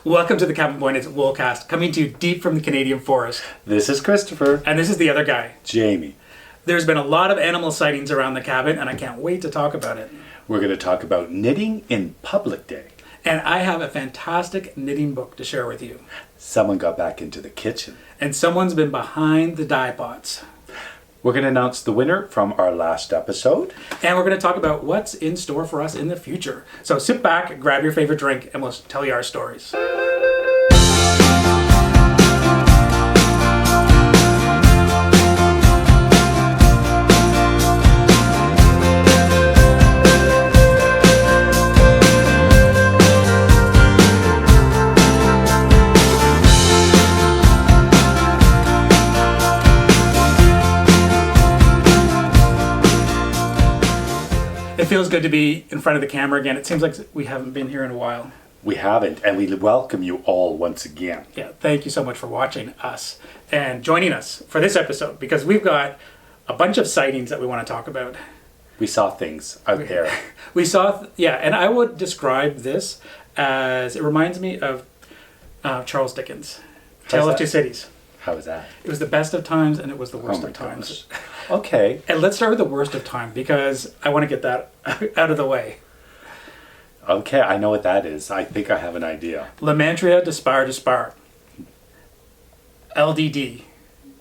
Welcome to the Cabin Boy and its Woolcast, coming to you deep from the Canadian forest. This is Christopher. And this is the other guy, Jamie. There's been a lot of animal sightings around the cabin, and I can't wait to talk about it. We're going to talk about knitting in public day. And I have a fantastic knitting book to share with you. Someone got back into the kitchen. And someone's been behind the dye pots. We're going to announce the winner from our last episode. And we're going to talk about what's in store for us in the future. So sit back, grab your favorite drink, and we'll tell you our stories. It feels good to be in front of the camera again. It seems like we haven't been here in a while. We haven't, and we welcome you all once again. Yeah, thank you so much for watching us and joining us for this episode, because we've got a bunch of sightings that we want to talk about. We saw things out there. We saw, and I would describe this as, it reminds me of Charles Dickens' Tale of Two Cities. How was that? It was the best of times and it was the worst of times. Okay. And let's start with the worst of time, because I want to get that out of the way. Okay, I know what that is. I think I have an idea. Lamantria dispar. LDD.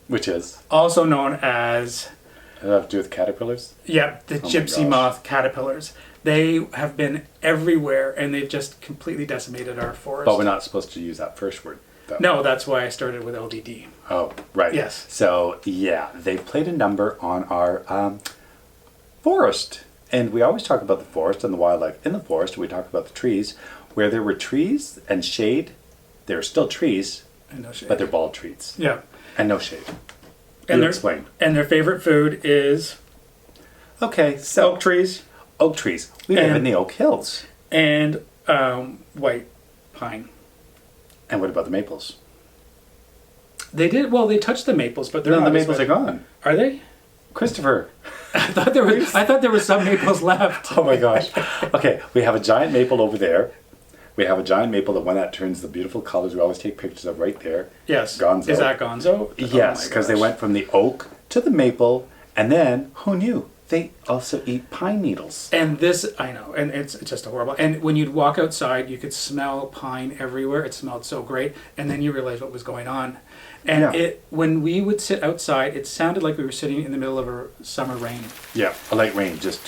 Which is? Also known as... Does that have to do with caterpillars? Yeah, the gypsy moth caterpillars. They have been everywhere and they've just completely decimated our forest. But we're not supposed to use that first word, though. No, that's why I started with LDD. Oh, right. Yes. So, yeah, they've played a number on our forest. And we always talk about the forest and the wildlife in the forest. We talk about the trees. Where there were trees and shade, there are still trees, And no shade. but they're bald trees. Yeah. And no shade. And Explain. And their favorite food is Okay, so oak trees oak trees. We live in the Oak Hills. and white pine. And what about the maples? They did, well, they touched the maples, but they're No, not the as maples are bad. gone. Are they? Christopher. I thought there were some maples left. Oh my gosh. Okay, we have a giant maple over there. We have a giant maple, the one that turns the beautiful colors we always take pictures of right there. Yes. Gonzo. Is that Gonzo? Yes, because they went from the oak to the maple, and then, who knew? They also eat pine needles. And this, I know, and it's just horrible. And when you'd walk outside, you could smell pine everywhere. It smelled so great. And then you realize what was going on. And when we would sit outside, it sounded like we were sitting in the middle of a summer rain. Yeah, a light rain, just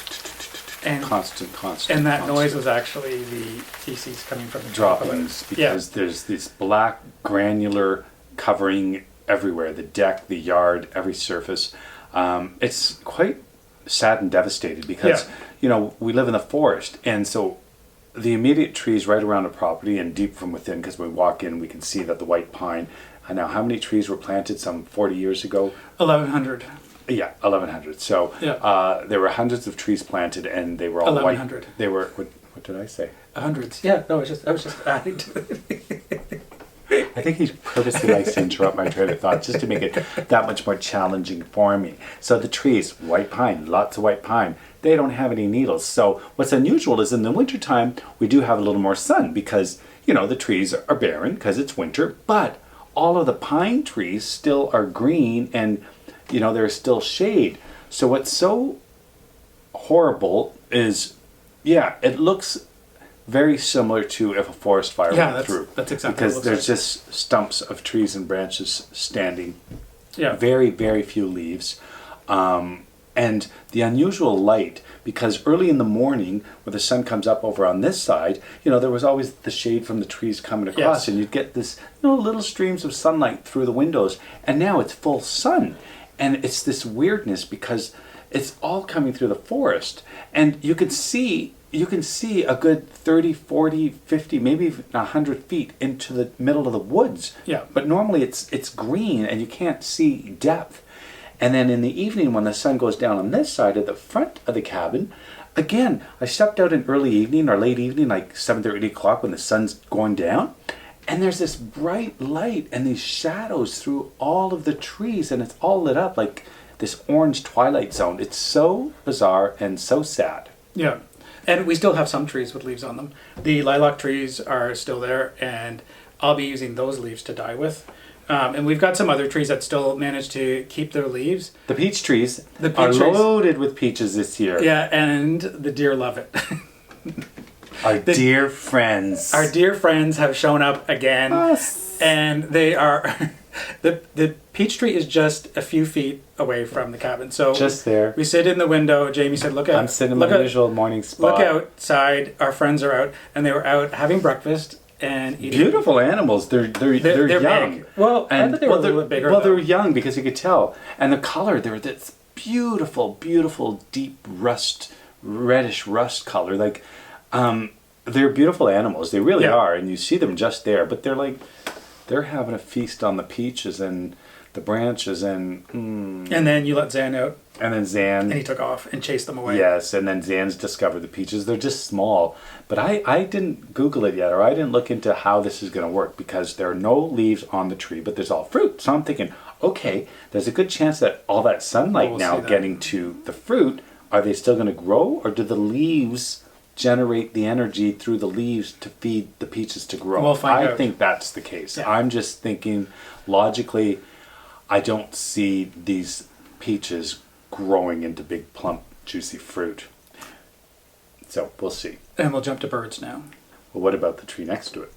And constant. And that noise was actually the feces coming from the droplings, because there's this black granular covering everywhere, the deck, the yard, every surface. It's quite sad and devastated because, we live in the forest, and so the immediate trees right around the property and deep from within, because when we walk in, we can see that the white pine. And now, how many trees were planted some 40 years ago? 1,100. Yeah, 1,100. So there were hundreds of trees planted, and they were all 1,100. white. They were, what did I say? Hundreds. Yeah, no, I was just adding to it. I think he purposely likes to interrupt my train of thought just to make it that much more challenging for me. So the trees, white pine, lots of white pine, they don't have any needles. So what's unusual is in the wintertime, we do have a little more sun because, the trees are barren because it's winter, but all of the pine trees still are green and, there's still shade. So what's so horrible is, it looks very similar to if a forest fire went through. That's exactly because what it looks like. There's just stumps of trees and branches standing. Yeah. Very, very few leaves. And the unusual light, because early in the morning, when the sun comes up over on this side, there was always the shade from the trees coming across, and you'd get this, little streams of sunlight through the windows. And now it's full sun. And it's this weirdness because it's all coming through the forest. And you can see a good 30, 40, 50, maybe even 100 feet into the middle of the woods. Yeah. But normally it's green and you can't see depth. And then in the evening when the sun goes down on this side of the front of the cabin, again, I stepped out in early evening or late evening, like 7:30, 8 o'clock when the sun's going down. And there's this bright light and these shadows through all of the trees, and it's all lit up like this orange twilight zone. It's so bizarre and so sad. Yeah. And we still have some trees with leaves on them. The lilac trees are still there, and I'll be using those leaves to dye with. And we've got some other trees that still manage to keep their leaves. The peach trees The peach are trees. loaded with peaches this year. Yeah, and the deer love it. Our dear friends. Our dear friends have shown up again, Us. and they are... The peach tree is just a few feet away from the cabin. So Just there. we sit in the window. Jamie said, look out. I'm sitting in my usual morning spot. Look outside. Our friends are out, and they were out having breakfast and eating. Beautiful animals. They're young. Big. Well, I thought they were a little bit bigger. Well, though. they're young because you could tell. And the color, they're this beautiful, beautiful, deep rust, reddish rust color. Like, they're beautiful animals. They really are. And you see them just there. But they're having a feast on the peaches and the branches and... And then you let Zan out, And then Zan... and he took off and chased them away. Yes, and then Zan's discovered the peaches. They're just small. But I didn't Google it yet, or I didn't look into how this is going to work, because there are no leaves on the tree, but there's all fruit. So I'm thinking, okay, there's a good chance that all that sunlight We'll now see that. getting to the fruit, are they still going to grow, or do the leaves generate the energy through the leaves to feed the peaches to grow? We'll find I out. think that's the case. Yeah. I'm just thinking, logically, I don't see these peaches growing into big, plump, juicy fruit. So we'll see. And we'll jump to birds now. Well, what about the tree next to it?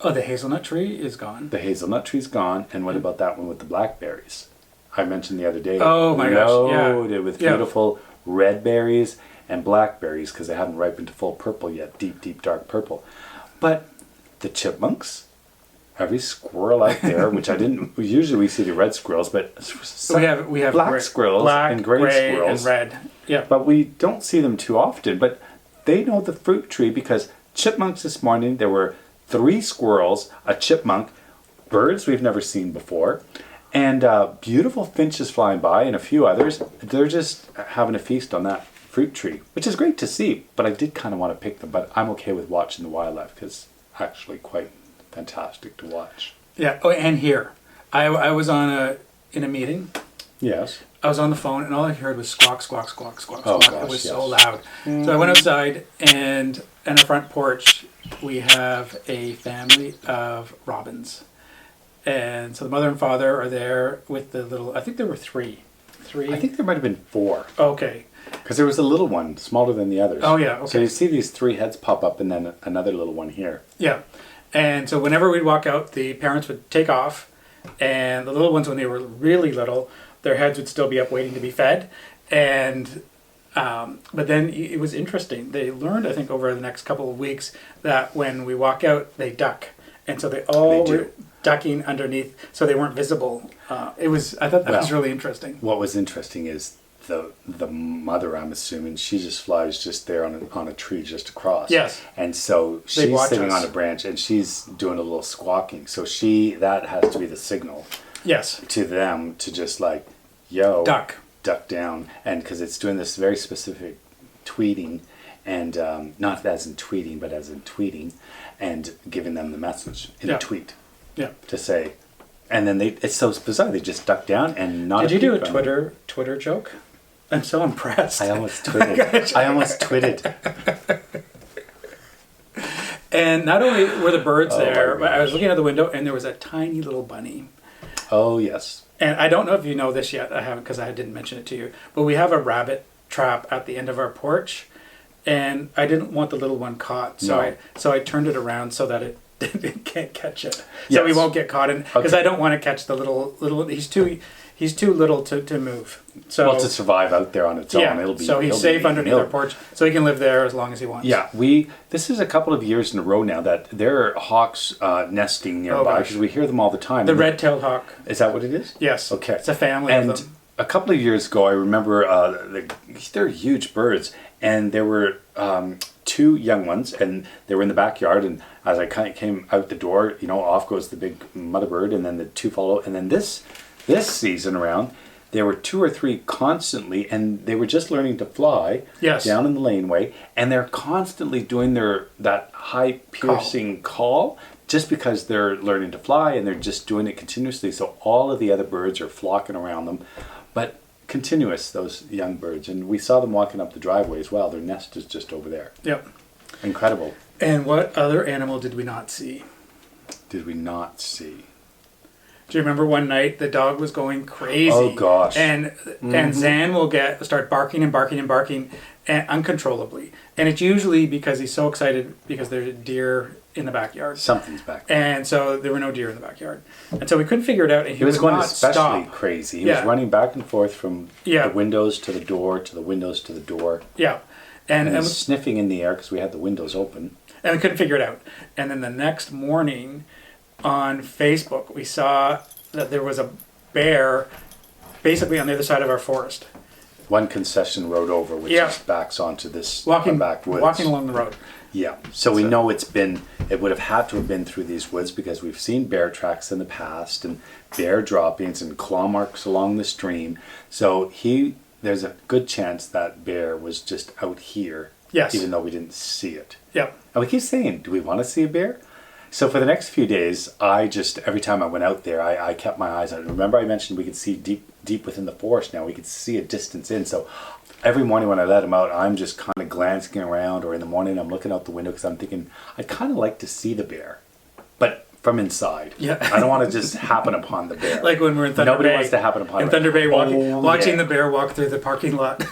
Oh, the hazelnut tree is gone. The hazelnut tree's gone, and what about that one with the blackberries? I mentioned the other day. Oh my gosh, yeah. Loaded with Yeah. beautiful red berries and blackberries, because they hadn't ripened to full purple yet, deep, deep, dark purple. But the chipmunks, every squirrel out there, which I didn't, usually we see the red squirrels, but We have black squirrels black, and gray squirrels. and red. Yeah. But we don't see them too often. But they know the fruit tree, because chipmunks this morning, there were 3 squirrels, a chipmunk, birds we've never seen before, and beautiful finches flying by, and a few others. They're just having a feast on that fruit tree, which is great to see. But I did kind of want to pick them, but I'm okay with watching the wildlife, because it's actually quite fantastic to watch. Yeah. Oh, and here, I was in a meeting. Yes. I was on the phone, and all I heard was squawk, squawk, squawk, squawk, Oh, squawk. gosh, It was yes. so loud. So I went outside, and on the front porch, we have a family of robins. And so the mother and father are there with the little, I think there were 3. 3? I think there might have been 4. Okay. Because there was a little one, smaller than the others. Oh, yeah, okay. So you see these 3 heads pop up, and then another little one here. Yeah. And so whenever we'd walk out, the parents would take off, and the little ones, when they were really little, their heads would still be up waiting to be fed. And but then it was interesting. They learned, I think, over the next couple of weeks that when we walk out, they duck, and so they all They do. were ducking underneath, so they weren't visible. I thought that was really interesting. What was interesting is the mother, I'm assuming, she just flies just there on a tree just across. Yes. And so They she's watch sitting us. on a branch, and she's doing a little squawking. So that has to be the signal Yes. to them to just like, yo, Duck. duck down. And because it's doing this very specific tweeting, and not as in tweeting, but as in tweeting, and giving them the message in Yeah. a tweet Yeah. to say. And then it's so bizarre. They just duck down and not. Did you do a peep on them. Twitter joke? I'm so impressed. I almost twitted. I almost twitted. And not only were the birds Oh, there, my but I was gosh. looking out the window, and there was a tiny little bunny. Oh yes. And I don't know if you know this yet. I haven't, because I didn't mention it to you. But we have a rabbit trap at the end of our porch, and I didn't want the little one caught, so No. I turned it around so that it can't catch it. So we Yes. won't get caught in, because Okay. I don't want to catch the little. He's too little to move. So Well, to survive out there on its own, it'll be. so he's it'll safe be underneath our porch, so he can live there as long as he wants. Yeah, this is a couple of years in a row now that there are hawks nesting nearby, gosh. because we hear them all the time. The red-tailed hawk. Is that what it is? Yes. Okay. It's a family And of them. a couple of years ago, I remember they're huge birds, and there were 2 young ones, and they were in the backyard. And as I kind of came out the door, off goes the big mother bird, and then the 2 follow. And then this season around, there were 2 or 3 constantly, and they were just learning to fly down in the laneway, and they're constantly doing that high piercing call just because they're learning to fly, and they're just doing it continuously. So all of the other birds are flocking around them. But continuous, those young birds. And we saw them walking up the driveway as well. Their nest is just over there. Yep. Incredible. And what other animal did we not see? Did we not see? Do you remember one night the dog was going crazy? Oh gosh! And Zan will start barking and barking and barking, and uncontrollably. And it's usually because he's so excited because there's deer in the backyard. Something's back there. And so there were no deer in the backyard, and so we couldn't figure it out. And He was going not especially stop. crazy. He was running back and forth from Yeah. the windows to the door to the windows to the door, Yeah, and he was sniffing in the air because we had the windows open. and we couldn't figure it out. And then the next morning, on Facebook, we saw that there was a bear, basically on the other side of our forest, One concession road over, which Yeah. is backs onto this walking backwoods. walking along the road. Yeah. So we know it would have had to have been through these woods because we've seen bear tracks in the past and bear droppings and claw marks along the stream. So there's a good chance that bear was just out here. Yes. Even though we didn't see it. Yep. And we keep saying, do we want to see a bear? So for the next few days, every time I went out there, I kept my eyes on it. Remember I mentioned we could see deep within the forest now. We could see a distance in. So every morning when I let him out, I'm just kind of glancing around, or in the morning I'm looking out the window because I'm thinking, I'd kind of like to see the bear, but from inside. Yeah. I don't want to just happen upon the bear. Like when we're in Thunder Bay. Nobody wants to happen upon in it. Thunder Bay, watching yeah. the bear walk through the parking lot.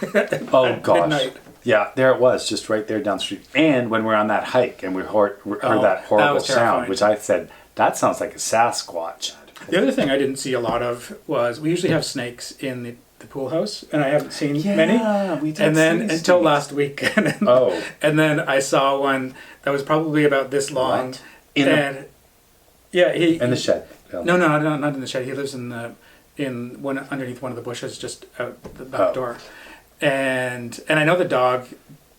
Oh at gosh. midnight. Yeah, there it was, just right there down the street. And when we're on that hike and we heard that horrible was terrifying. sound, which I said, that sounds like a Sasquatch. The other thing I didn't see a lot of was we usually have snakes in the pool house, and I haven't seen many. We did And then see until snakes. last week, and then, Oh. and then I saw one that was probably about this long. What? In the shed. No, not in the shed. He lives underneath one of the bushes just out the back door. And I know the dog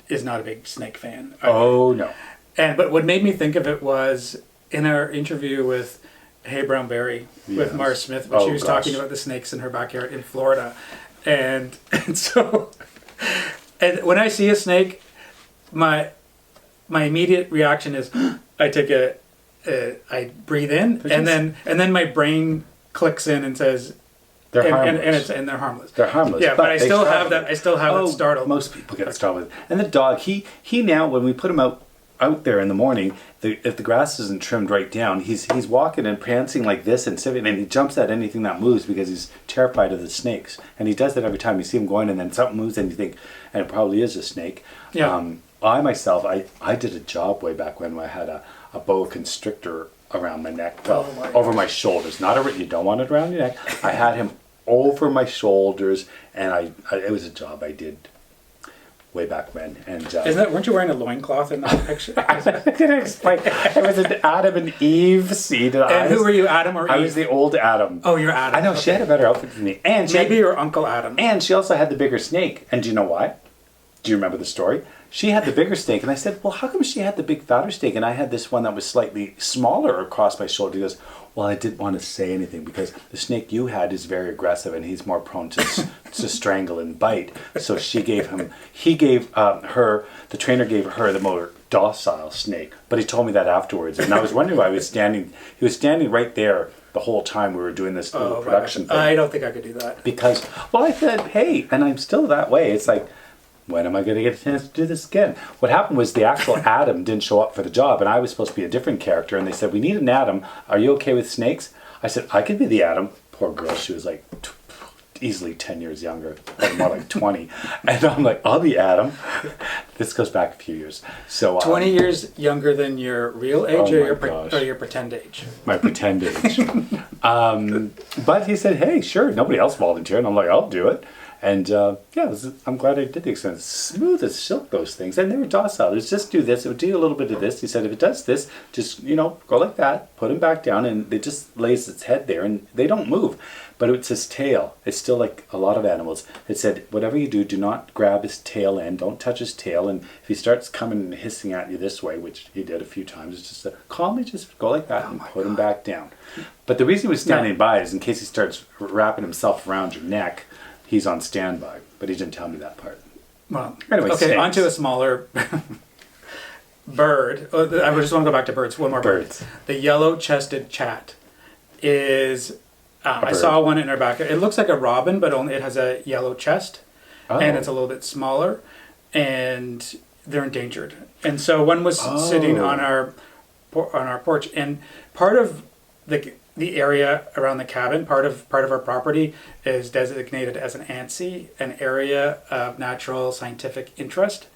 is not a big snake fan. Oh no. But what made me think of it was in our interview with Hey Brown Berry with Yes. Mara Smith when she was talking about the snakes in her backyard in Florida, and so when I see a snake, my immediate reaction is I breathe in, and then my brain clicks in and says. They're harmless. And they're harmless. They're harmless. Yeah, but I they still startle have that. I still have it startled. Most people get startled. And the dog, he now, when we put him out there in the morning, if the grass isn't trimmed right down, he's walking and prancing like this and sniffing, and he jumps at anything that moves because he's terrified of the snakes. And he does that every time you see him going, and then something moves, and you think, and it probably is a snake. Yeah. I did a job way back when I had a boa constrictor around my neck, over my shoulders. You don't want it around your neck. I had him over my shoulders, and it was a job I did way back when. And weren't you wearing a loincloth in that picture? I didn't explain. It was an Adam and Eve scene. And who were you, Adam or Eve? I was the old Adam. Oh, you're Adam. I know, she had a better outfit than me. And maybe your Uncle Adam. And she also had the bigger snake. And do you know why? Do you remember the story? She had the bigger snake, and I said, well, how come she had the big fatter snake and I had this one that was slightly smaller across my shoulder? He goes, well, I didn't want to say anything because the snake you had is very aggressive and he's more prone to strangle and bite. So the trainer gave her the more docile snake. But he told me that afterwards, and I was wondering why he was standing right there the whole time we were doing this little production thing. I don't think I could do that. Because, well, I said, hey, and I'm still that way. It's like, when am I going to get a chance to do this again? What happened was the actual Adam didn't show up for the job, and I was supposed to be a different character, and they said, we need an Adam. Are you okay with snakes? I said, I could be the Adam. Poor girl, she was like easily 10 years younger, or more like 20. And I'm like, I'll be Adam. This goes back a few years. So 20 years younger than your real age or your pretend age? My pretend age. But he said, hey, sure, nobody else volunteered. And I'm like, I'll do it. And I'm glad I did the experience. Smooth as silk, those things. And they were docile. It was just do this. It would do a little bit of this. He said, if it does this, just, go like that, put him back down, and it just lays its head there, and they don't move. But it's his tail. It's still like a lot of animals. It said, whatever you do not grab his tail end. Don't touch his tail. And if he starts coming and hissing at you this way, which he did a few times, it's just calmly just go like that and put him back down. But the reason he was standing by is in case he starts wrapping himself around your neck, he's on standby, but he didn't tell me that part. Well, anyway, okay, on to a smaller bird. I just want to go back to birds. One more bird. The yellow-chested chat is I saw one in our backyard. It looks like a robin, but only it has a yellow chest, and it's a little bit smaller, and they're endangered. And so one was sitting on our porch, and part of the area around the cabin, part of our property is designated as an ANSI, an area of natural scientific interest,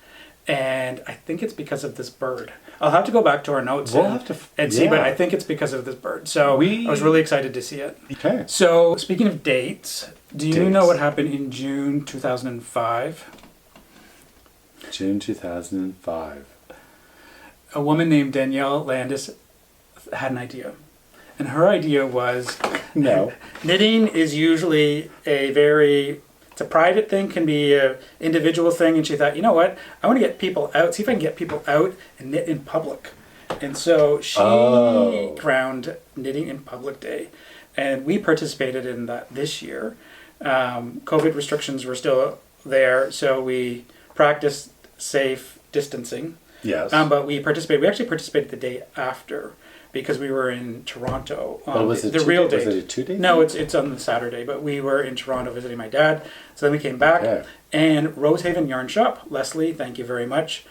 and I think it's because of this bird. I'll have to go back to our notes and see, but I think it's because of this bird. So I was really excited to see it. Okay. So speaking of dates, do you know what happened in June 2005? June 2005. A woman named Danielle Landis had an idea. And her idea was, knitting is usually it's a private thing, can be an individual thing. And she thought, you know what, I want to get people out, see if I can get people out and knit in public. And so she crowned Knitting in Public Day. And we participated in that this year. COVID restrictions were still there, so we practiced safe distancing. Yes. But we actually participated the day after, because we were in Toronto on the real date. Was it a 2-day? No, it's on the Saturday, but we were in Toronto visiting my dad. So then we came back, and Rosehaven Yarn Shop, Leslie, thank you very much,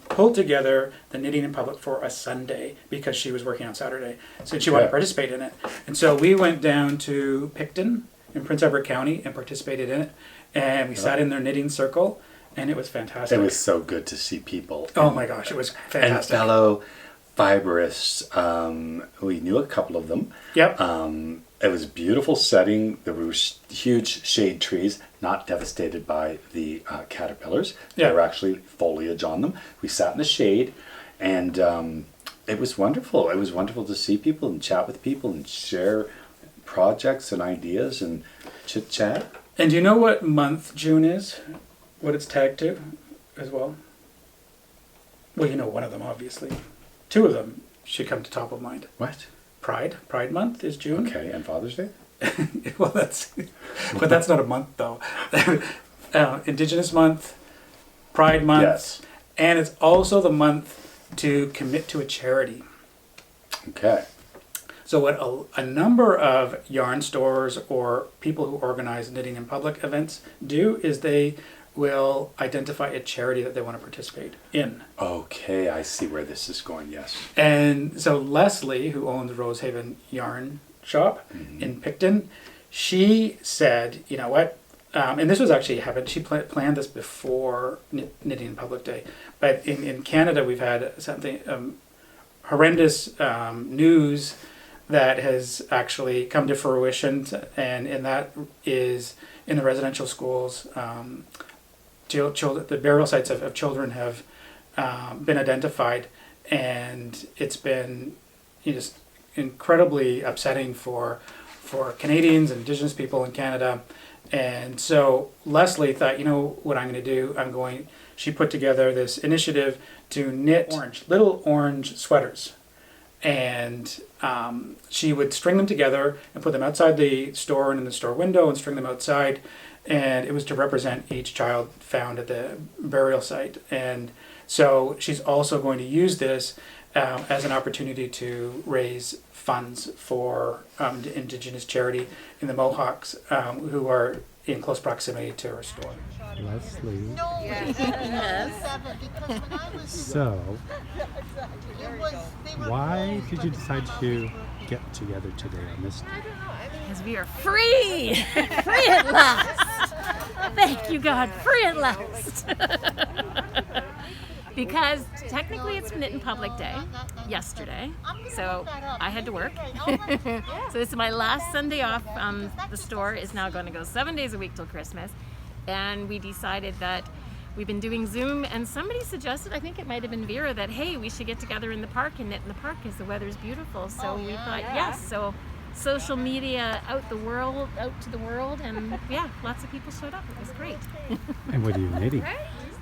pulled together the Knitting in Public for a Sunday because she was working on Saturday. So she wanted to participate in it. And so we went down to Picton in Prince Edward County and participated in it. And we sat in their knitting circle, and it was fantastic. It was so good to see people. Oh my gosh, it was fantastic. And fellow fiberists, we knew a couple of them. Yep. It was a beautiful setting. There were huge shade trees, not devastated by the caterpillars. There were actually foliage on them. We sat in the shade, and it was wonderful. It was wonderful to see people and chat with people and share projects and ideas and chit-chat. And do you know what month June is? What it's tagged to as well? Well, you know one of them, obviously. Two of them should come to top of mind. What? Pride Month is June. Okay, and Father's Day? Well, but that's not a month though. Indigenous Month, Pride Month, and it's also the month to commit to a charity. Okay. So what a number of yarn stores or people who organize Knitting in Public events do is they will identify a charity that they want to participate in. Okay, I see where this is going, yes. And so Leslie, who owns Rosehaven Yarn Shop in Picton, she said, you know what, and this was actually happened, she planned this before Knitting in Public Day, but in Canada we've had something horrendous news that has actually come to fruition, and that is in the residential schools. The burial sites of children have been identified, and it's been just incredibly upsetting for Canadians and Indigenous people in Canada. And so Leslie thought, you know what I'm going to do? She put together this initiative to knit little orange sweaters. And she would string them together and put them outside the store and in the store window and string them outside. And it was to represent each child found at the burial site. And so she's also going to use this as an opportunity to raise funds for Indigenous charity in the Mohawks who are in close proximity to her store. Leslie. Yes. So, why did you decide to get together today on this day? Because we are free! Free at last! Thank you, God, free at last! Because technically it's Knit in Public Day yesterday, so I had to work. So this is my last Sunday off. The store is now going to go 7 days a week till Christmas. And we decided that we've been doing Zoom, and somebody suggested, I think it might have been Vera, that hey, we should get together in the park and knit in the park because the weather's beautiful. So we thought yes. So social media out to the world, and yeah, lots of people showed up. It was great. And what are you knitting?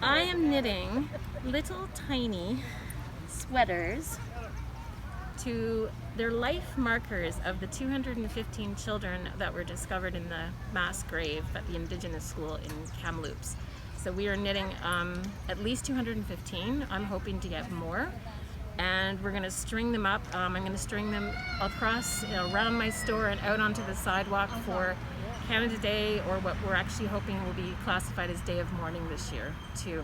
I am knitting little tiny sweaters to their life markers of the 215 children that were discovered in the mass grave at the Indigenous school in Kamloops. So we are knitting at least 215. I'm hoping to get more. and we're going to string them up. I'm going to string them across, around my store and out onto the sidewalk for Canada Day, or what we're actually hoping will be classified as Day of Mourning this year, to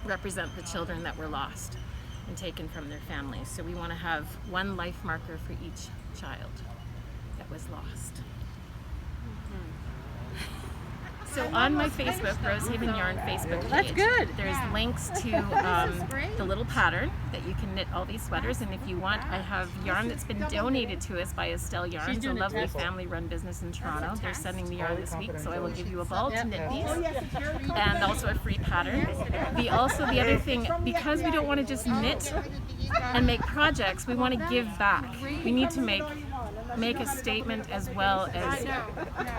represent the children that were lost and taken from their families. So we want to have one life marker for each child that was lost. So on my Facebook, Rosehaven Yarn Facebook page, That's good. there's links to the little pattern that you can knit all these sweaters. And if you want, I have yarn that's been donated to us by Estelle Yarns, a lovely family-run business in Toronto. They're sending the yarn this week, so I will give you a ball to knit these, and also a free pattern. The other thing, because we don't want to just knit and make projects, we want to give back. We need to make a statement, as well as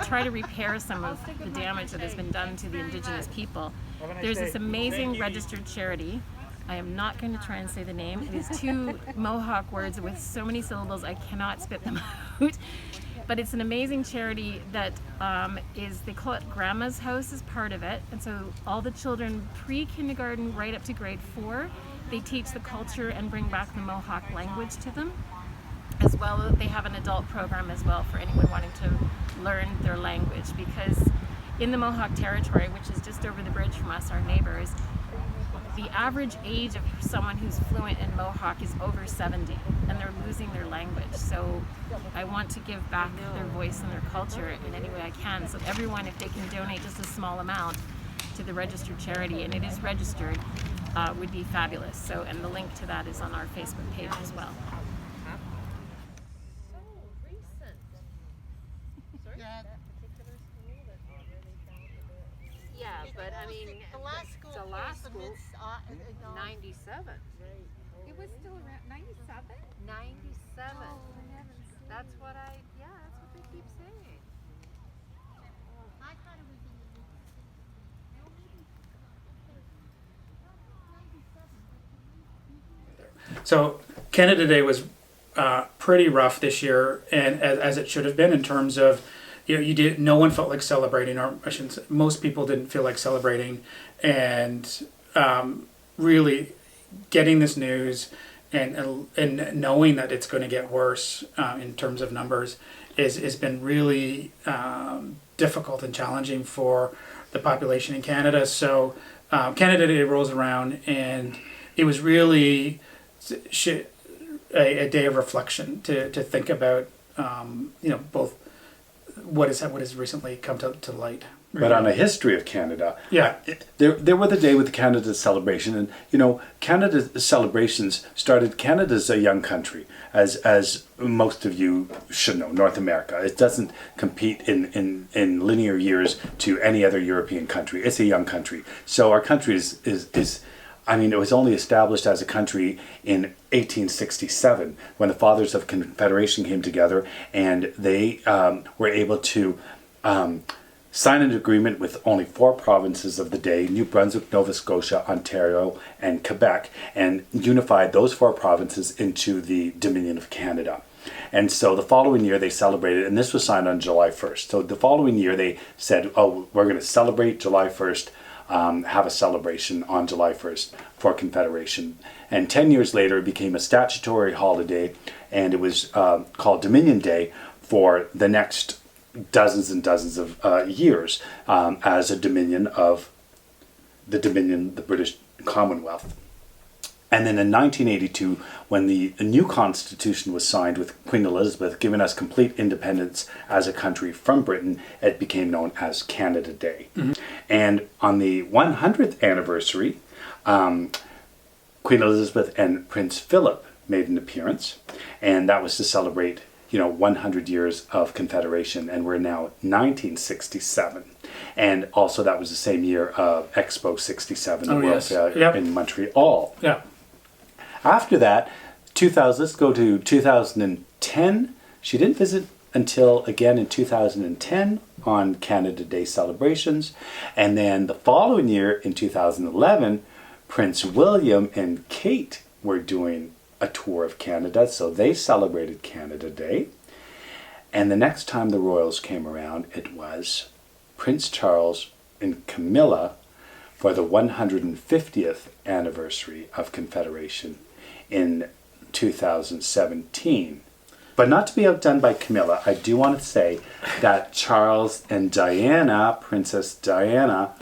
try to repair some of the damage that has been done to the Indigenous people. There's this amazing registered charity. I am not going to try and say the name. It is 2 Mohawk words with so many syllables I cannot spit them out. But it's an amazing charity that they call it Grandma's House is part of it. And so all the children pre-kindergarten right up to grade 4, they teach the culture and bring back the Mohawk language to them. As well, they have an adult program as well for anyone wanting to learn their language, because in the Mohawk territory, which is just over the bridge from us, our neighbors, the average age of someone who's fluent in Mohawk is over 70, and they're losing their language. So I want to give back their voice and their culture in any way I can. So everyone, if they can donate just a small amount to the registered charity, and it is registered, would be fabulous. So, and the link to that is on our Facebook page as well. Yeah, but I mean, the last school, 97. It was still around 97? 97. Oh, for heaven's sake. That's what they keep saying. I thought it was in the So Canada Day was pretty rough this year, and as it should have been, in terms of, no one felt like celebrating, or I shouldn't say, most people didn't feel like celebrating, and really getting this news and knowing that it's going to get worse in terms of numbers has been really difficult and challenging for the population in Canada. So Canada Day rolls around, and it was really a day of reflection to think about, both what has recently come to light. But on a history of Canada, Yeah. there were the day with Canada's celebration, and Canada's celebrations started. Canada's a young country, as most of you should know. North America, it doesn't compete in linear years to any other European country. It's a young country, so our country is it was only established as a country in 1867 when the Fathers of Confederation came together, and they were able to sign an agreement with only 4 provinces of the day: New Brunswick, Nova Scotia, Ontario, and Quebec, and unified those 4 provinces into the Dominion of Canada. And so the following year they celebrated, and this was signed on July 1st. So the following year they said, we're going to celebrate July 1st, have a celebration on July 1st for Confederation. And 10 years later it became a statutory holiday, and it was called Dominion Day for the next dozens and dozens of years as a dominion of the British Commonwealth. And then in 1982, when the new constitution was signed with Queen Elizabeth, giving us complete independence as a country from Britain, it became known as Canada Day. Mm-hmm. And on the 100th anniversary, Queen Elizabeth and Prince Philip made an appearance, and that was to celebrate 100 years of Confederation, and we're now 1967. And also that was the same year of Expo 67 in Montreal. Yeah. After that, let's go to 2010. She didn't visit until again in 2010 on Canada Day celebrations. And then the following year in 2011, Prince William and Kate were doing a tour of Canada, so they celebrated Canada Day. And the next time the royals came around, it was Prince Charles and Camilla for the 150th anniversary of Confederation in 2017. But not to be outdone by Camilla, I do want to say that Charles and Diana, Princess Diana,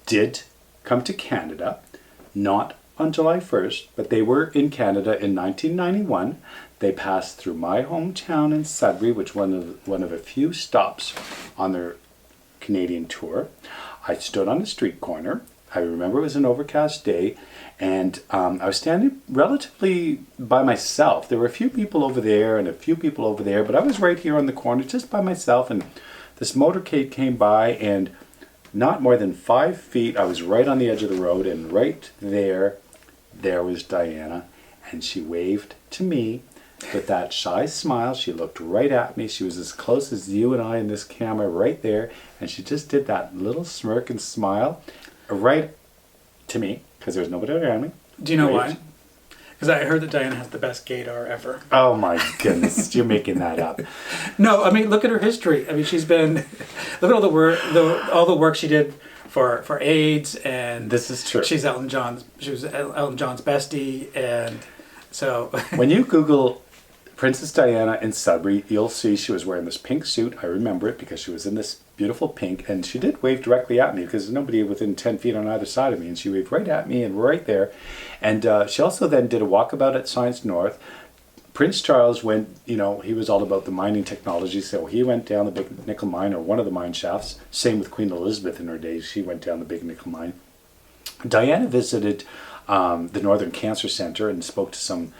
did come to Canada, not on July 1st, but they were in Canada in 1991. They passed through my hometown in Sudbury, which was one of a few stops on their Canadian tour. I stood on a street corner. I remember it was an overcast day, and I was standing relatively by myself. There were a few people over there and a few people over there, but I was right here on the corner just by myself, and this motorcade came by, and not more than 5 feet, I was right on the edge of the road, and right there was Diana, and she waved to me with that shy smile. She looked right at me. She was as close as you and I in this camera right there, and she just did that little smirk and smile right to me, because there was nobody around me. Do you know why? Because I heard that Diana has the best gaydar ever. Oh my goodness, you're making that up. No, I mean, look at her history. I mean, she's been, look at all the work she did for AIDS, and This is true. she was Elton John's bestie, and so When you Google Princess Diana in Sudbury, you'll see she was wearing this pink suit. I remember it because she was in this beautiful pink, and she did wave directly at me because there's nobody within 10 feet on either side of me, and she waved right at me and right there. And she also then did a walkabout at Science North. Prince Charles went, he was all about the mining technology, so he went down the big nickel mine, or one of the mine shafts. Same with Queen Elizabeth in her days. She went down the big nickel mine. Diana visited the Northern Cancer Center and spoke to some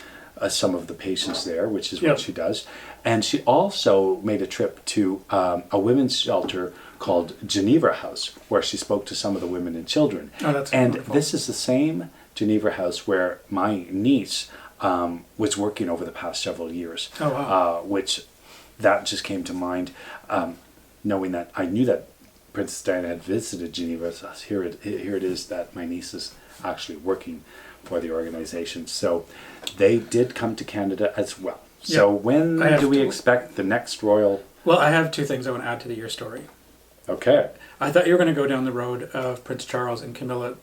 of the patients there, which is what she does. And she also made a trip to a women's shelter called Geneva House, where she spoke to some of the women and children. Oh, that's and wonderful. This is the same Geneva House where my niece was working over the past several years. Oh, wow. Which that just came to mind, knowing that I knew that Princess Diana had visited Geneva. So here it is that my niece is actually working for the organization. So they did come to Canada as well. So when do we expect the next royal? Well, I have two things I want to add to your story. Okay. I thought you were going to go down the road of Prince Charles and Camilla,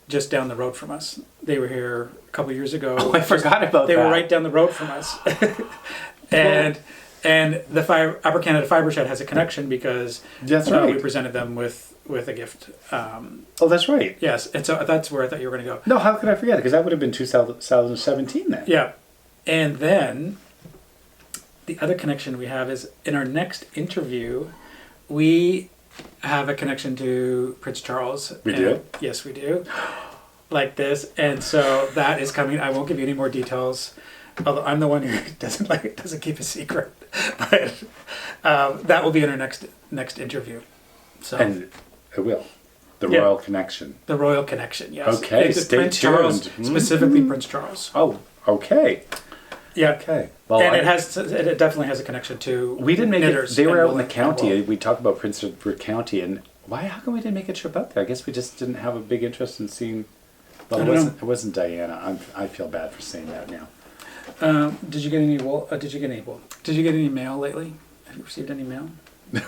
just down the road from us. They were here a couple of years ago. Oh, I forgot about that. They were right down the road from us. and the Upper Canada Fibre Shed has a connection because That's right. we presented them with a gift. Oh, that's right. Yes, and so that's where I thought you were going to go. No, how could I forget it? Because that would have been 2017 then. Yeah. And then the other connection we have is in our next interview, we have a connection to Prince Charles. We do? Yes, we do. Like this. And so that is coming. I won't give you any more details, although I'm the one who doesn't keep a secret. But that will be in our next interview. So And it will. The Yeah. royal connection. the royal connection, yes. Okay, It's stay Prince Charles, tuned. specifically Prince Charles. Oh, okay. Yeah. Okay. Well, And it definitely has a connection to we didn't make it. knitters They were and out in the wool- county. and wool. We talked about Prince Edward County, and how come we didn't make a trip out there? I guess we just didn't have a big interest in seeing. Well, I it don't wasn't. It wasn't Diana. I feel bad for saying that now. Did you get any wool? Did you get any wool? Did you get any mail lately? Have you received any mail?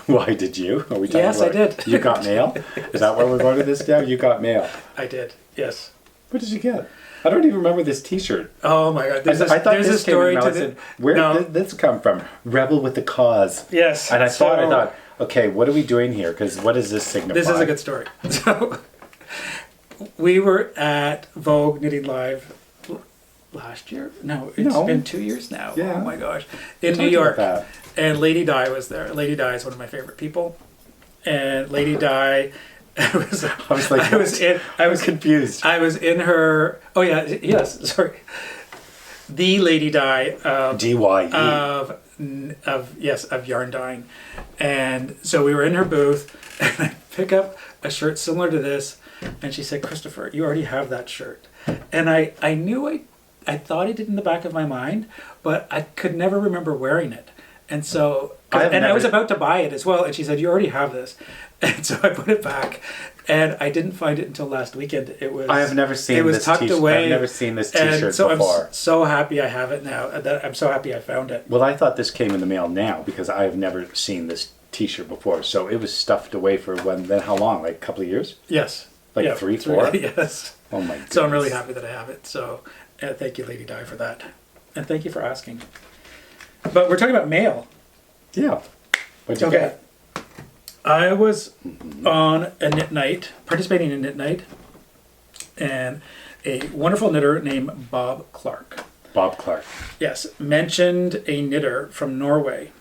Why did you? Are we talking Yes, I about, did. You got mail? Is that where we're going to this now? You got mail. I did. Yes. What did you get? I don't even remember this T-shirt. Oh my God! There's I thought there's this a story came in to and I the. said, where No. did this come from? Rebel with the cause. Yes. And I so thought, okay, what are we doing here? Because what does this signify? This is a good story. So we were at Vogue Knitting Live last year. No, it's No. been 2 years now. Yeah. Oh my gosh! In Talked New York, about and Lady Di was there. Lady Di is one of my favorite people, and Lady Di. I was confused. I was in her. Oh yeah, yes. Sorry, the Lady Di DYE. of yarn dyeing, and so we were in her booth, and I pick up a shirt similar to this, and she said, "Christopher, you already have that shirt," and I knew I thought I did in the back of my mind, but I could never remember wearing it, and so I was about to buy it as well, and she said, "You already have this." And so I put it back, and I didn't find it until last weekend. I have never seen it was this tucked T-shirt. away. I've never seen this And T-shirt so before. I'm so happy I have it now. I'm so happy I found it. Well, I thought this came in the mail now because I have never seen this T-shirt before. So it was stuffed away for then how long? Like a couple of years? Yes. Like Yeah, 3, 4? Yes. Oh my goodness. So I'm really happy that I have it. So, Thank you, Lady Di, for that. And thank you for asking. But we're talking about mail. Yeah. What'd you Okay. get? I was on a knit night, participating in a knit night, and a wonderful knitter named Bob Clark. Bob Clark. Yes, mentioned a knitter from Norway.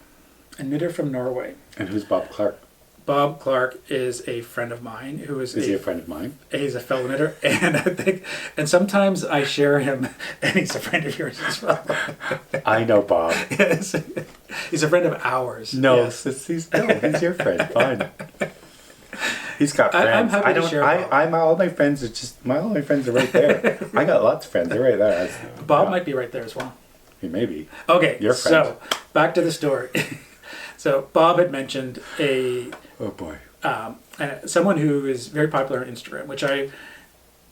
A knitter from Norway. And who's Bob Clark? Bob Clark is a friend of mine who is Is he a friend of mine? He's a fellow knitter, and I think, and sometimes I share him, and he's a friend of yours as well. I know Bob. Yes, he's a friend of ours. No, yes. he's your friend. Fine. He's got friends. I'm happy to share Bob. I'm all my friends are all my friends are right there. I got lots of friends. They're right there. Bob might be right there as well. Maybe. Okay, Your friend. so back to the story. So Bob had mentioned Oh boy. someone who is very popular on Instagram, which I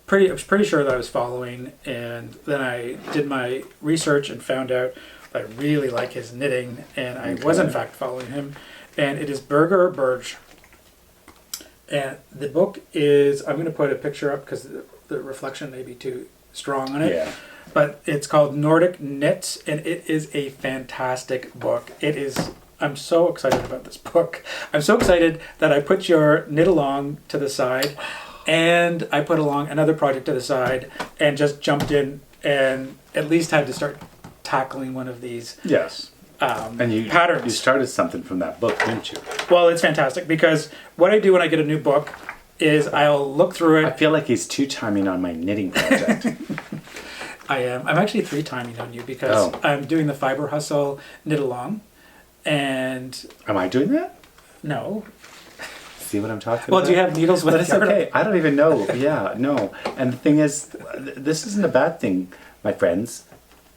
was pretty sure that I was following, and then I did my research and found out I really like his knitting, and I was in fact following him, and it is Birger Berge. And the book is, I'm going to put a picture up because the reflection may be too strong on it. Yeah. But it's called Nordic Knits, and it is a fantastic book. I'm so excited about this book. I'm so excited that I put your knit along to the side, and I put along another project to the side, and just jumped in and at least had to start tackling one of these Yes. And you patterns. You started something from that book, didn't you? Well, it's fantastic because what I do when I get a new book is I'll look through I it. feel like he's two-timing on my knitting project. I'm actually 3-timing on you because I'm doing the Fiber Hustle knit along, and Am I doing that? no. See what I'm talking Well, about? do you have needles with But it's yarn? okay. I don't even know. Yeah, no. And the thing is, this isn't a bad thing, my friends,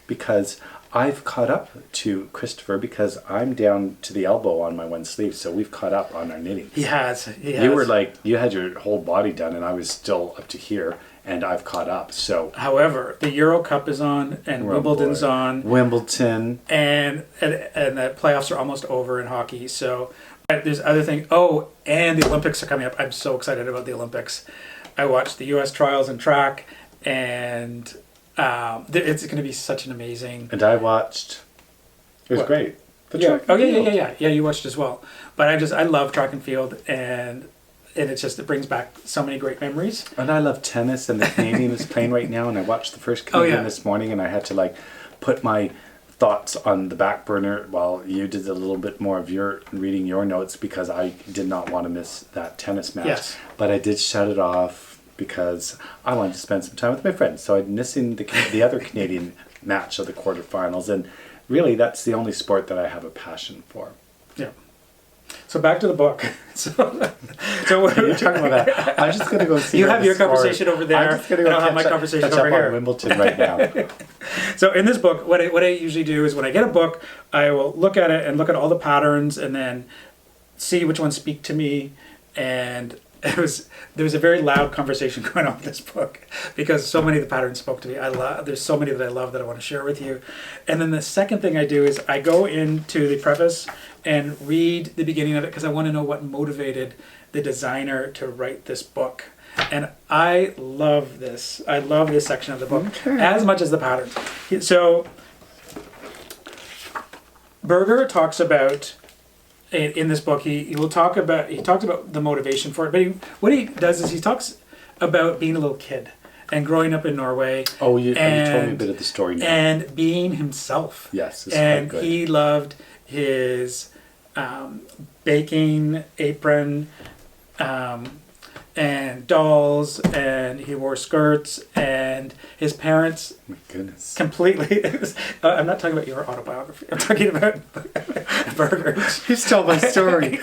because I've caught up to Christopher because I'm down to the elbow on my one sleeve, so we've caught up on our knitting. He has. You were like, you had your whole body done, and I was still up to here, and I've caught up. So However, the Euro Cup is on, and Wimbledon's boy. on, Wimbledon. and the playoffs are almost over in hockey. So there's other things. Oh, and the Olympics are coming up. I'm so excited about the Olympics. I watched the U.S. trials in track, and it's going to be such an amazing. And I watched. It was What? great. The Yeah. track Oh and yeah, field. yeah. You watched as well. But I love track and field, and it brings back so many great memories. And I love tennis, and the Canadian is playing right now, and I watched the first Canadian this morning, and I had to put my thoughts on the back burner while you did a little bit more of your reading your notes because I did not want to miss that tennis match. Yes. But I did shut it off because I wanted to spend some time with my friends. So I'm missing the other Canadian match of the quarterfinals, and really that's the only sport that I have a passion for. Yeah. So back to the book. So You're talking about that. I'm just going to go see. You how have the your score- conversation over there, I'm just going to and I'll have my conversation catch over up here. on Wimbledon right now. So in this book, what I usually do is when I get a book, I will look at it and look at all the patterns and then see which ones speak to me. And there was a very loud conversation going on with this book because so many of the patterns spoke to me. There's so many that I love that I want to share with you. And then the second thing I do is I go into the preface and read the beginning of it because I want to know what motivated the designer to write this book. And I love this. I love this section of the book as much as the patterns. So Berger talks about in this book. He talked about the motivation for it. But what he does is he talks about being a little kid and growing up in Norway. Oh, you told me a bit of the story now. And being himself. Yes, it's and quite good. he loved his baking apron. And dolls, and he wore skirts, and his parents My goodness. completely. I'm not talking about your autobiography. I'm talking about Berger's. You stole my story.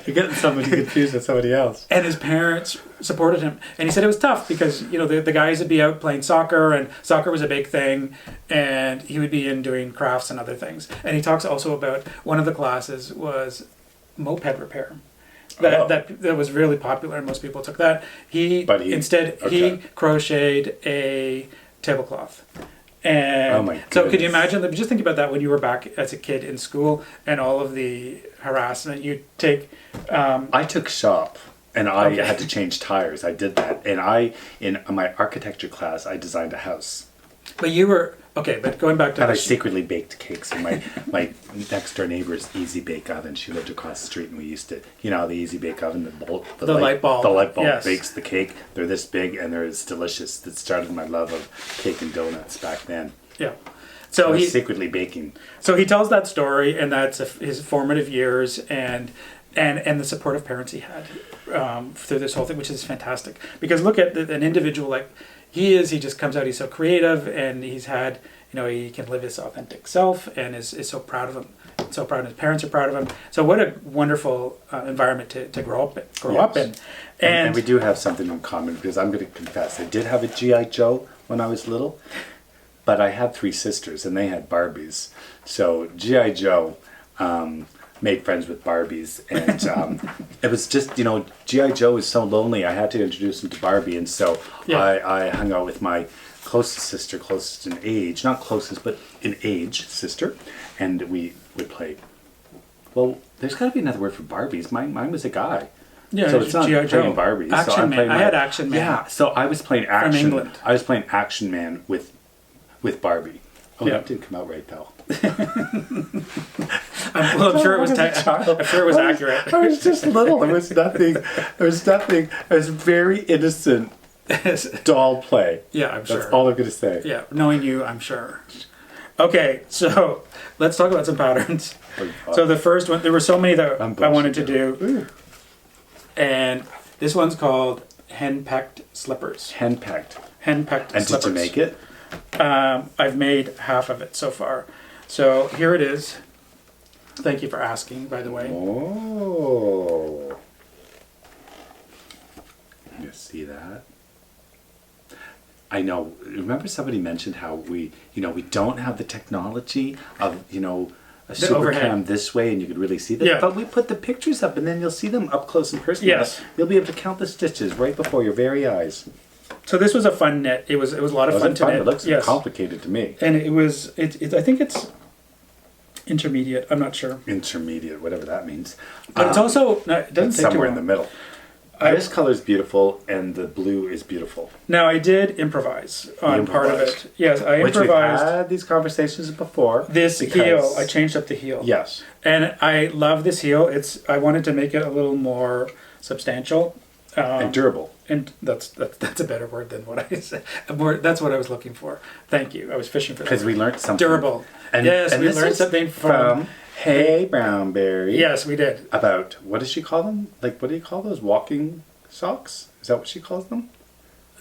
You're getting somebody confused with somebody else. And his parents supported him, and he said it was tough because the guys would be out playing soccer, and soccer was a big thing, and he would be in doing crafts and other things. And he talks also about one of the classes was moped repair. That was really popular, and most people took that. He crocheted a tablecloth. And Oh my so could you goodness. imagine, just think about that when you were back as a kid in school and all of the harassment you'd take. I took shop. And I Okay. had to change tires. I did that. And in my architecture class, I designed a house. But you were okay. But going back to And I the secretly baked cakes in my next door neighbor's Easy Bake Oven. She lived across the street, and we used to, the Easy Bake Oven, The light bulb. The light bulb Yes. bakes the cake. They're this big, and they're as delicious. That started my love of cake and donuts back then. yeah. I So was he secretly baking. So he tells that story, and that's his formative years, and the supportive parents he had through this whole thing, which is fantastic. Because look at an individual like he is. He just comes out. He's so creative, and he's had, he can live his authentic self, and is so proud of him. So proud, and his parents are proud of him. So what a wonderful environment to grow up in. And we do have something in common, because I'm going to confess, I did have a G.I. Joe when I was little, but I had 3 sisters, and they had Barbies. So G.I. Joe made friends with Barbies, and it was just, G.I. Joe was so lonely, I had to introduce him to Barbie, and so I hung out with my closest sister, closest in age, not closest, but in age, sister, and we would play. Well, there's got to be another word for Barbies. Mine was a guy. Yeah, so it's not G.I. Joe. playing Barbies. Action so I'm Man. playing I had Action Man. Yeah, so I was playing Action. England. I was playing Action Man with Barbie. Oh, Yeah. that didn't come out right though. I'm sure it was. I'm sure it was accurate. I was just little. There was nothing. It was very innocent doll play. Yeah, I'm sure. That's all I'm going to say. Yeah, knowing you, I'm sure. Okay, so let's talk about some patterns. So the first one, there were so many that I wanted to do, and this one's called henpecked slippers. Henpecked. Henpecked And slippers. did you make it? I've made half of it so far. So here it is. Thank you for asking, by the way. Oh. You see that? I know. Remember somebody mentioned how we don't have the technology of, a super overhead. cam this way and you could really see them. Yeah. But we put the pictures up and then you'll see them up close and personal. Yes. You'll be able to count the stitches right before your very eyes. So this was a fun knit. It was a lot of fun to knit. It looks Yes. complicated to me. And it was. I think it's intermediate. I'm not sure. Intermediate, whatever that means. But it's also no, it doesn't It's say too somewhere in well. the middle. This color is beautiful and the blue is beautiful. Now I did improvise on part of improvised. it. Yes, I Which we've improvised had these conversations before. this because- heel. I changed up the heel. Yes. And I love this heel. I wanted to make it a little more substantial. And durable. And that's a better word than what I said. That's what I was looking for. Thank you. I was fishing for that. Because we learned something. Durable. And, Yes, and we this learned is something from Hey Brownberry. Yes, we did. About, what does she call them? Like, what do you call those? Walking socks? Is that what she calls them?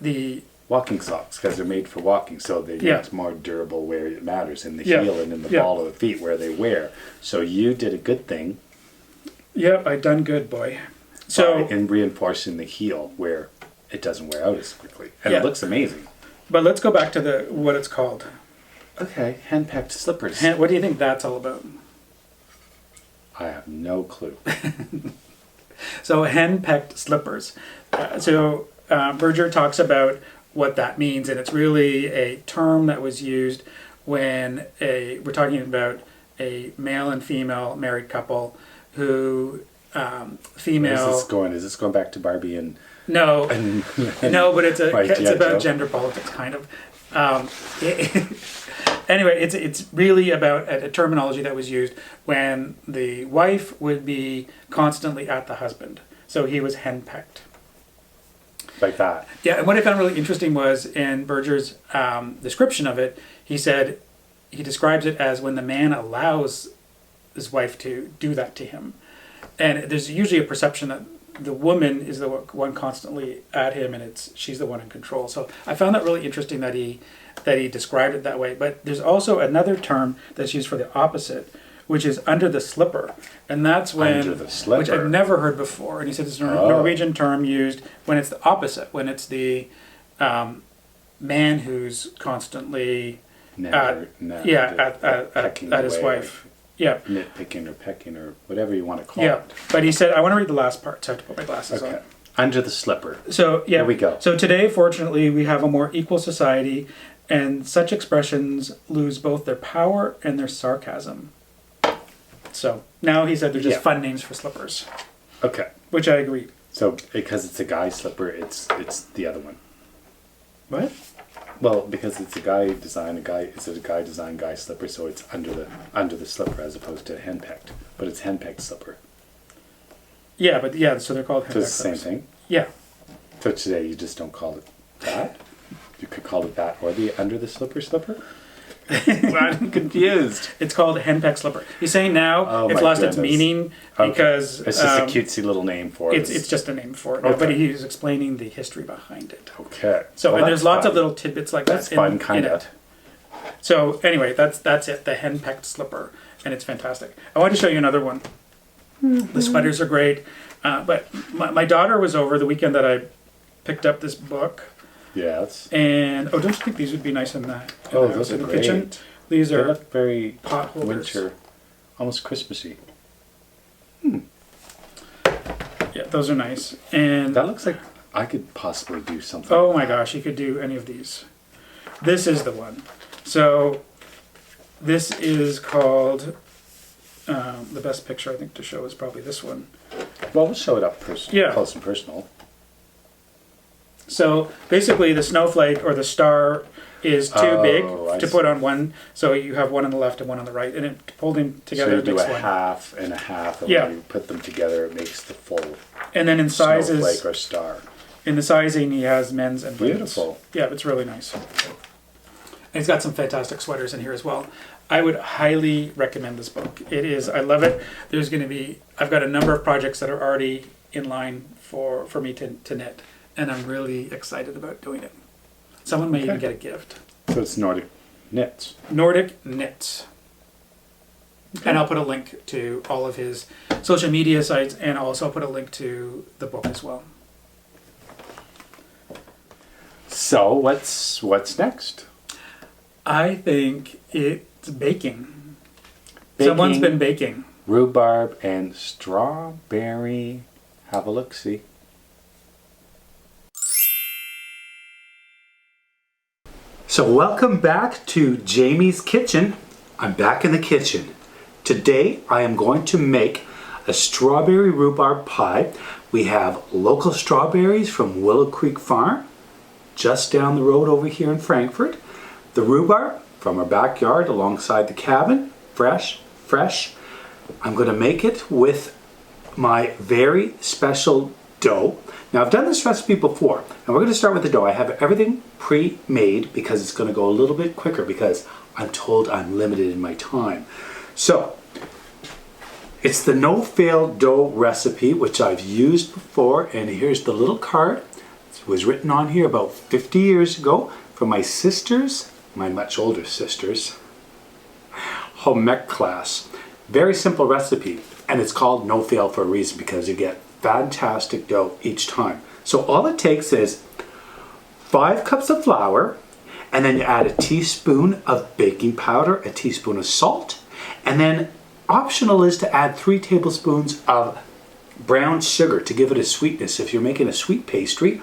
The Walking socks, because they're made for walking, so they Yeah. make more durable where it matters, in the Yeah. heel and in the Yeah. ball of the feet where they wear. So you did a good thing I done good, boy. So in reinforcing the heel where it doesn't wear out as quickly. And Yeah. it looks amazing. but let's go back to what it's called. Okay, hand-packed slippers. What do you think that's all about? I have no clue. So henpecked slippers. Berger talks about what that means, and it's really a term that was used when we're talking about a male and female married couple who female. Where's this going? Is this going back to Barbie and... No, and no, but it's Right, it's G.I. about Joe. gender politics, kind of. Anyway, it's really about a terminology that was used when the wife would be constantly at the husband. So he was henpecked. like that. Yeah, and what I found really interesting was in Berger's description of it, he said he describes it as when the man allows his wife to do that to him. And there's usually a perception that the woman is the one constantly at him and she's the one in control. So I found that really interesting that he described it that way. But there's also another term that's used for the opposite, which is under the slipper. And that's when, Under the slipper. which I've never heard before. And he said it's a Norwegian term used when it's the opposite, when it's the man who's constantly at his away, wife. Yeah. Nitpicking or pecking or whatever you want to call Yeah. it. But he said, I want to read the last part, so I have to put my glasses Okay. on. Under the slipper. So, yeah. Here we go. So today, fortunately, we have a more equal society, and such expressions lose both their power and their sarcasm. So now he said they're just Yeah. fun names for slippers, Okay. which I agree. So because it's a guy slipper, it's the other one. What? Well, because it's a guy design guy slipper, so it's under the slipper as opposed to henpecked. But it's henpecked slipper. Yeah, so they're called So henpecked it's the same slippers. thing. Yeah. So today you just don't call it that. You could call it that or the under the slipper. I'm confused. It's called henpecked slipper. He's saying now Oh, it's my lost its goodness. meaning Okay. because It's just a cutesy little name for it. it's just a name for it. now, But Okay. he's explaining the history behind it. Okay. So Well, and there's that's lots of fun. little tidbits like That's that fun, in kind it. of. So anyway, that's it. The henpecked slipper, and it's fantastic. I wanted to show you another one. The sweaters are great, but my daughter was over the weekend that I picked up this book, Yes. and don't you think these would be nice in the Oh, house, those are in the great. kitchen? These They are look very pot holders. winter, almost Christmassy. Yeah, those are nice. And That looks like I could possibly do something. oh my gosh, you could do any of these. This is the one. So this is called the best picture I think to show is probably this one. Well, we'll show it up Yeah. close and personal. So basically, the snowflake or the star is too Oh, big I to see. put on one. So you have one on the left and one on the right, and it pulled them together So you it do makes a one. half and a half, and Yeah. when you put them together, it makes the full And then in sizes, snowflake or star. in the sizing, he has men's and women's. Beautiful. Yeah, it's really nice. And it's got some fantastic sweaters in here as well. I would highly recommend this book. It is, I love it. There's going to be, I've got a number of projects that are already in line for me to knit, and I'm really excited about doing it. Someone may even Okay. get a gift. So it's Nordic knits. Nordic knits. And I'll put a link to all of his social media sites, and also I'll put a link to the book as well. So what's next? I think it's baking. Someone's been baking. Rhubarb and strawberry. Have a look-see. So welcome back to Jamie's Kitchen. I'm back in the kitchen. Today I am going to make a strawberry rhubarb pie. We have local strawberries from Willow Creek Farm, just down the road over here in Frankfurt. The rhubarb from our backyard alongside the cabin, fresh. I'm going to make it with my very special dough. Now I've done this recipe before, and we're going to start with the dough. I have everything pre-made because it's going to go a little bit quicker because I'm told I'm limited in my time. So it's the no-fail dough recipe, which I've used before, and here's the little card. It was written on here about 50 years ago from my sisters, my much older sisters, home ec class. Very simple recipe, and it's called no fail for a reason because you get fantastic dough each time. So all it takes is 5 cups of flour, and then you add a teaspoon of baking powder, a teaspoon of salt, and then optional is to add 3 tablespoons of brown sugar to give it a sweetness. If you're making a sweet pastry,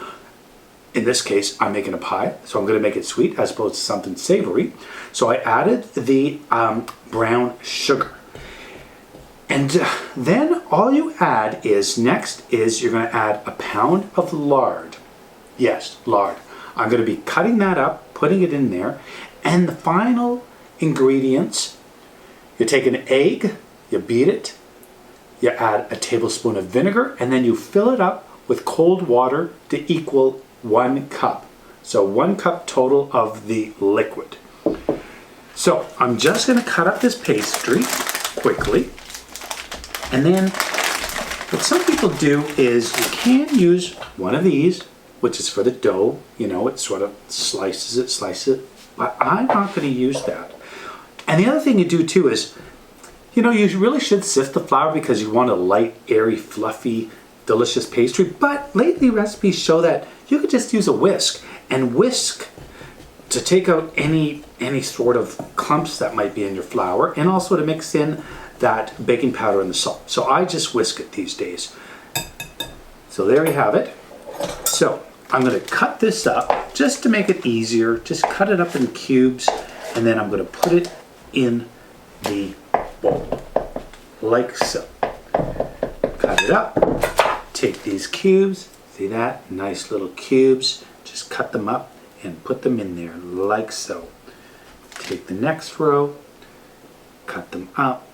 in this case I'm making a pie, so I'm going to make it sweet as opposed to something savory. So I added the brown sugar. And then all you add is, next is you're going to add a pound of lard. Yes, lard. I'm going to be cutting that up, putting it in there. And the final ingredients, you take an egg, you beat it, you add a tablespoon of vinegar, and then you fill it up with cold water to equal 1 cup. So 1 cup total of the liquid. So I'm just going to cut up this pastry quickly. And then what some people do is you can use one of these, which is for the dough. You know, it sort of slices it. But I'm not going to use that. And the other thing you do too is, you know, you really should sift the flour because you want a light, airy, fluffy, delicious pastry. But lately recipes show that you could just use a whisk and whisk to take out any sort of clumps that might be in your flour, and also to mix in that baking powder and the salt. So I just whisk it these days. So there you have it. So I'm going to cut this up just to make it easier. Just cut it up in cubes, and then I'm going to put it in the bowl like so. Cut it up, take these cubes, see that? Nice little cubes. Just cut them up and put them in there like so. Take the next row, cut them up,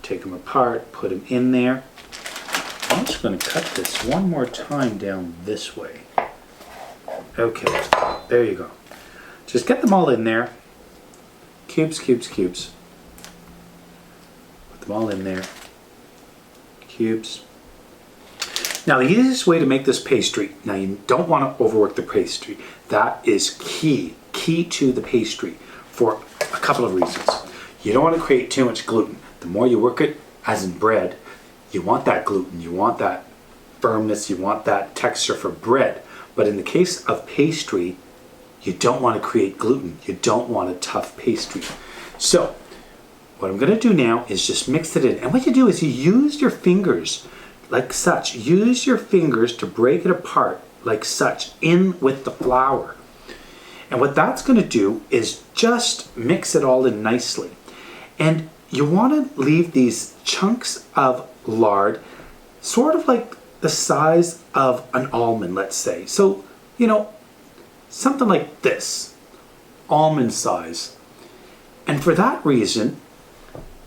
take them apart, put them in there. I'm just going to cut this one more time down this way. Okay, there you go. Just get them all in there. Cubes, cubes, cubes. Put them all in there. Cubes. Now the easiest way to make this pastry, now you don't want to overwork the pastry. That is key to the pastry for a couple of reasons. You don't want to create too much gluten. The more you work it, as in bread, you want that gluten, you want that firmness, you want that texture for bread. But in the case of pastry, you don't want to create gluten. You don't want a tough pastry. So what I'm going to do now is just mix it in. And what you do is you use your fingers like such. Use your fingers to break it apart like such in with the flour. And what that's going to do is just mix it all in nicely. And you want to leave these chunks of lard sort of like the size of an almond, let's say. So, you know, something like this, almond size. And for that reason,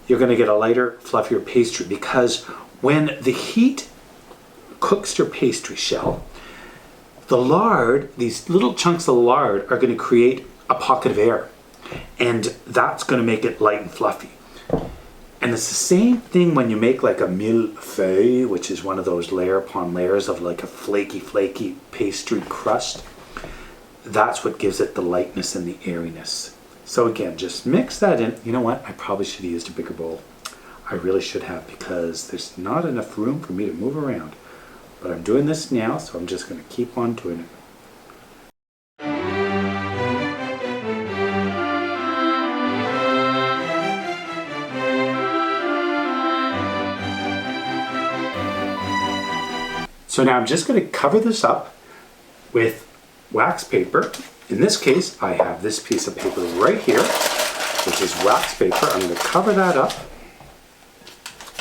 you're going to get a lighter, fluffier pastry, because when the heat cooks your pastry shell, the lard, these little chunks of lard are going to create a pocket of air, and that's going to make it light and fluffy. And it's the same thing when you make like a millefeuille, which is one of those layer upon layers of like a flaky pastry crust. That's what gives it the lightness and the airiness. So again, just mix that in. You know what? I probably should have used a bigger bowl. I really should have, because there's not enough room for me to move around. But I'm doing this now, so I'm just going to keep on doing it. So now I'm just going to cover this up with wax paper. In this case, I have this piece of paper right here, which is wax paper. I'm going to cover that up,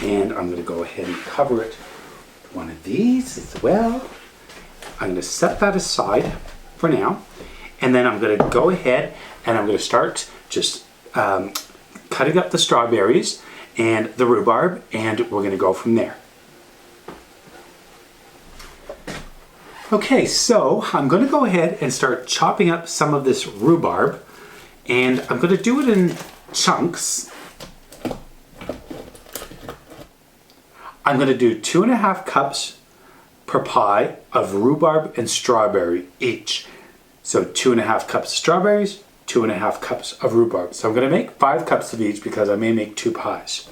and I'm going to go ahead and cover it with one of these as well. I'm going to set that aside for now, and then I'm going to go ahead and I'm going to start just cutting up the strawberries and the rhubarb, and we're going to go from there. Okay, so I'm going to go ahead and start chopping up some of this rhubarb, and I'm going to do it in chunks. I'm going to do 2.5 cups per pie of rhubarb and strawberry each. So 2.5 cups of strawberries, 2.5 cups of rhubarb. So I'm going to make 5 cups of each because I may make 2 pies.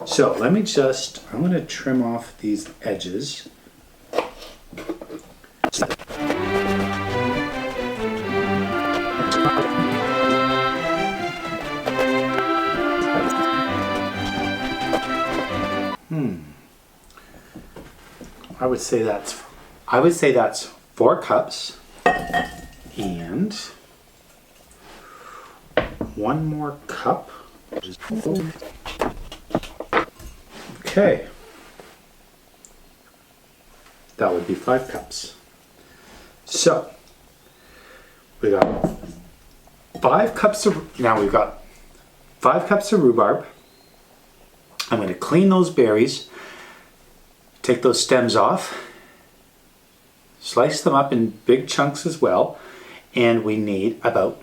So let me just, I'm going to trim off these edges. I would say that's 4 cups and 1 more cup. Okay. That would be 5 cups. So we got 5 cups of, now we've got 5 cups of rhubarb. I'm going to clean those berries, take those stems off, slice them up in big chunks as well, and we need about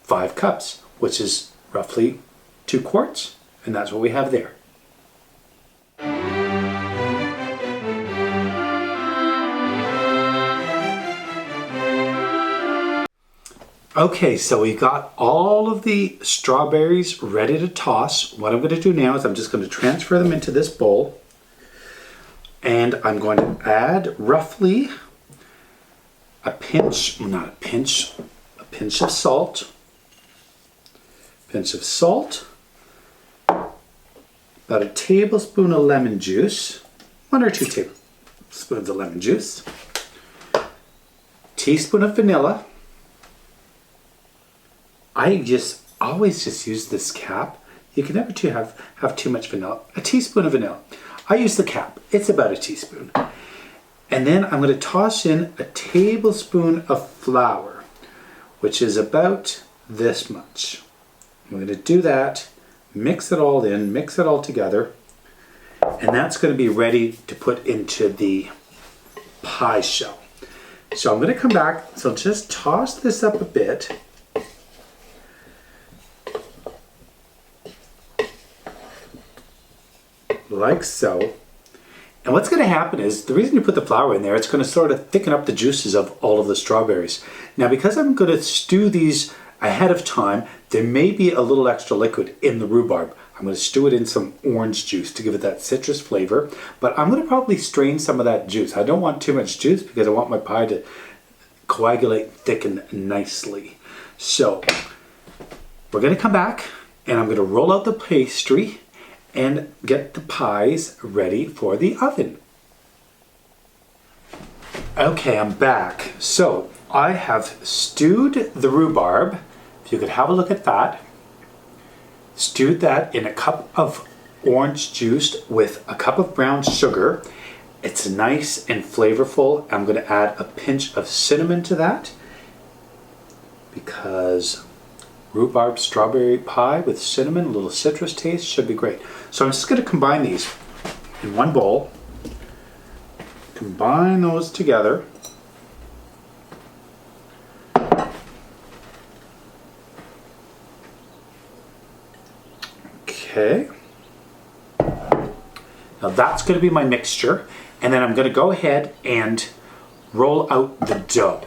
5 cups, which is roughly 2 quarts, and that's what we have there. Okay, so we got all of the strawberries ready to toss. What I'm going to do now is I'm just going to transfer them into this bowl, and I'm going to add roughly a pinch of salt, about a tablespoon of lemon juice, 1 or 2 tablespoons of lemon juice, teaspoon of vanilla. I always use this cap. You can never have too much vanilla. A teaspoon of vanilla. I use the cap. It's about a teaspoon. And then I'm going to toss in a tablespoon of flour, which is about this much. I'm going to do that, mix it all in, mix it all together, and that's going to be ready to put into the pie shell. So I'm going to come back, so just toss this up a bit. Like so. And what's going to happen is, the reason you put the flour in there, it's going to sort of thicken up the juices of all of the strawberries. Now, because I'm going to stew these ahead of time, there may be a little extra liquid in the rhubarb. I'm going to stew it in some orange juice to give it that citrus flavor, but I'm going to probably strain some of that juice. I don't want too much juice because I want my pie to coagulate, thicken nicely. So we're going to come back and I'm going to roll out the pastry and get the pies ready for the oven. Okay, I'm back. So I have stewed the rhubarb. If you could have a look at that. Stewed that in a cup of orange juice with a cup of brown sugar. It's nice and flavorful. I'm going to add a pinch of cinnamon to that because rhubarb strawberry pie with cinnamon, a little citrus taste, should be great. So I'm just going to combine these in one bowl. Combine those together. Okay. Now that's going to be my mixture, and then I'm going to go ahead and roll out the dough.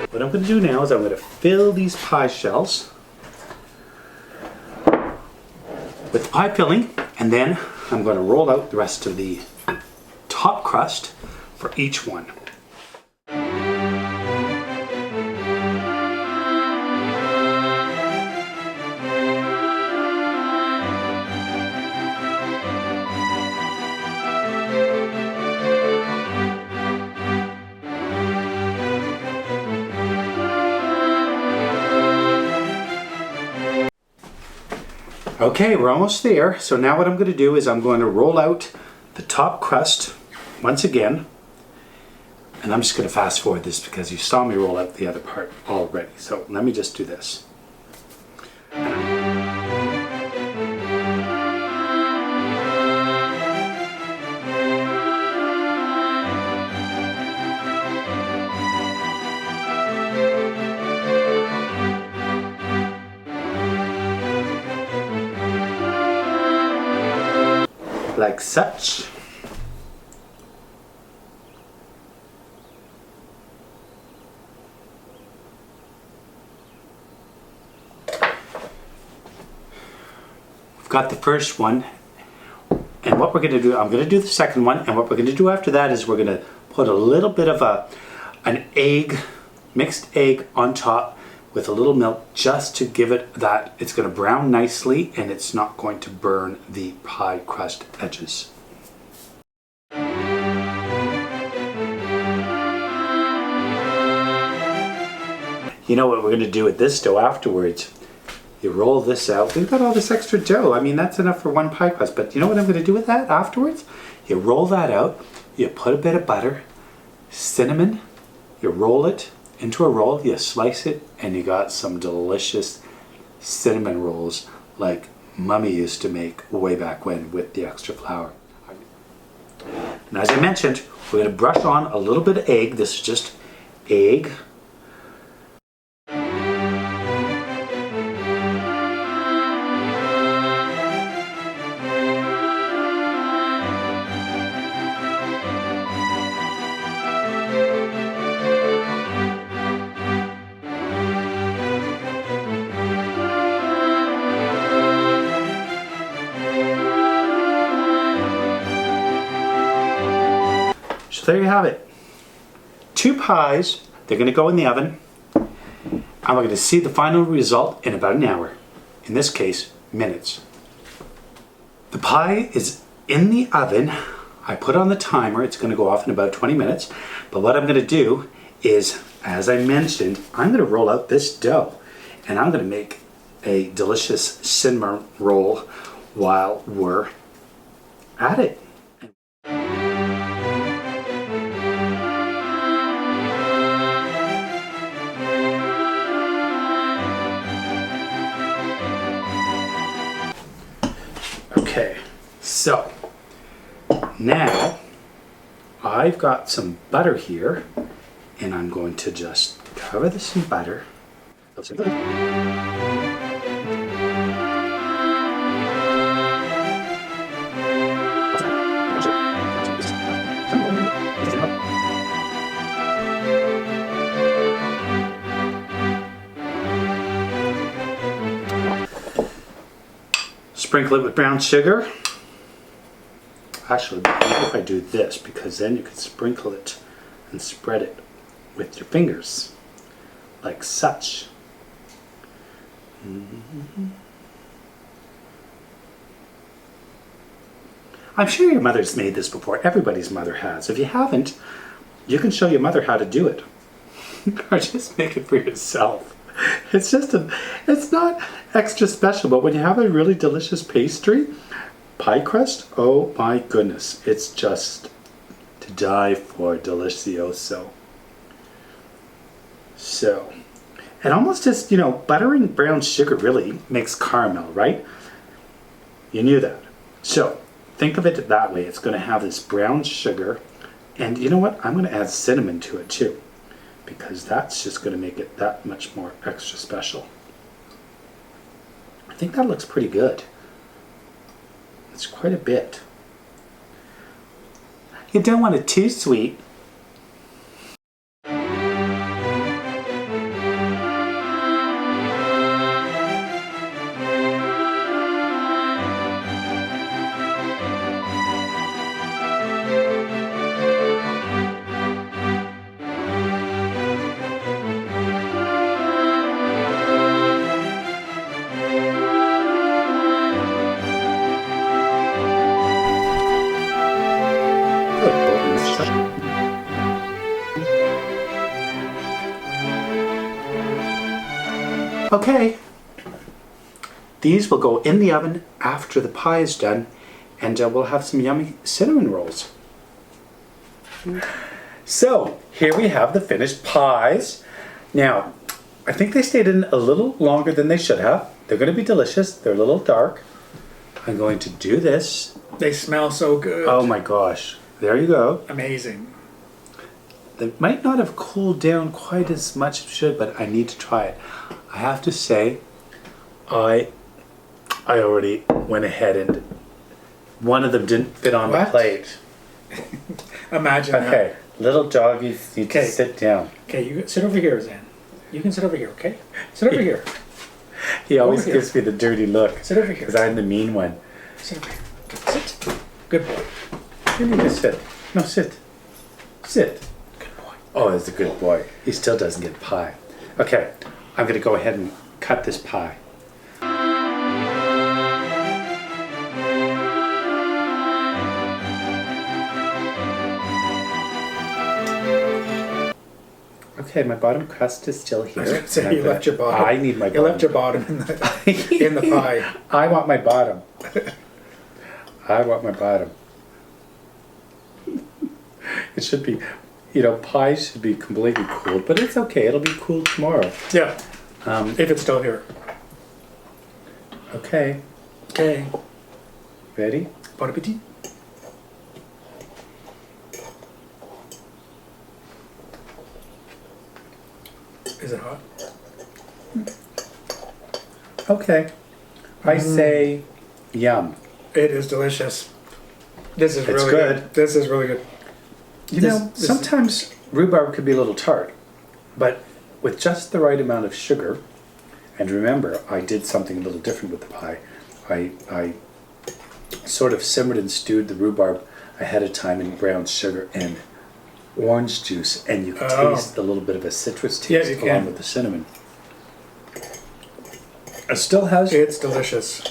What I'm going to do now is I'm going to fill these pie shells with pie filling, and then I'm going to roll out the rest of the top crust for each one. Okay, we're almost there. So now what I'm going to do is I'm going to roll out the top crust once again. And I'm just going to fast forward this because you saw me roll out the other part already. So let me just do this. Like such. We've got the first one, and what we're going to do, I'm going to do the second one, and what we're going to do after that is we're going to put a little bit of an egg, mixed egg on top with a little milk, just to give it that it's going to brown nicely and it's not going to burn the pie crust edges. You know what we're going to do with this dough afterwards? You roll this out. We've got all this extra dough. I mean, that's enough for one pie crust, but you know what I'm going to do with that afterwards? You roll that out, you put a bit of butter, cinnamon, you roll it into a roll, you slice it, and you got some delicious cinnamon rolls like Mummy used to make way back when with the extra flour. And as I mentioned, we're going to brush on a little bit of egg. This is just egg. So there you have it. 2 pies. They're going to go in the oven. And we're going to see the final result in about an hour. In this case, minutes. The pie is in the oven. I put on the timer. It's going to go off in about 20 minutes. But what I'm going to do is, as I mentioned, I'm going to roll out this dough. And I'm going to make a delicious cinnamon roll while we're at it. Okay, so now I've got some butter here, and I'm going to just cover this in butter. Sprinkle it with brown sugar. Actually, if I do this, because then you can sprinkle it and spread it with your fingers, like such. I'm sure your mother's made this before. Everybody's mother has. If you haven't, you can show your mother how to do it. Or just make it for yourself. It's not extra special, but when you have a really delicious pastry, pie crust, oh my goodness, it's just to die for, delicioso. So, and almost just, butter and brown sugar really makes caramel, right? You knew that. So, think of it that way. It's going to have this brown sugar, and you know what? I'm going to add cinnamon to it too, because that's just going to make it that much more extra special. I think that looks pretty good. It's quite a bit. You don't want it too sweet. Okay, these will go in the oven after the pie is done, and we'll have some yummy cinnamon rolls. So, here we have the finished pies. Now, I think they stayed in a little longer than they should have. They're going to be delicious. They're a little dark. I'm going to do this. They smell so good. Oh my gosh. There you go. Amazing. They might not have cooled down quite as much as it should, but I need to try it. I have to say, I already went ahead and one of them didn't fit on the plate. Imagine that. Okay, little doggies need to sit down. Okay, you sit over here, Zan. You can sit over here, okay? Sit over here. He always gives me the dirty look. Sit over here. Because I'm the mean one. Sit over here. Sit. Good boy. You need to sit. No, sit. Sit. Good boy. Oh, that's a good boy. He still doesn't get pie. Okay, I'm going to go ahead and cut this pie. Okay, my bottom crust is still here. I was going to say, you left your bottom. I need my bottom. You left your bottom in the pie. I want my bottom. I want my bottom. It should be, pie should be completely cooled, but it's okay. It'll be cooled tomorrow. Yeah, if it's still here. Okay. Okay. Ready? Bon appetit. Is it hot? Okay. I say yum. It is delicious. This is It's really good. This is really good. You This- know, this- sometimes rhubarb could be a little tart, but with just the right amount of sugar, and remember, I did something a little different with the pie. I sort of simmered and stewed the rhubarb ahead of time in brown sugar and orange juice, and you can Oh. taste a little bit of a citrus taste Yeah, you along can. with the cinnamon. It still has, It's delicious.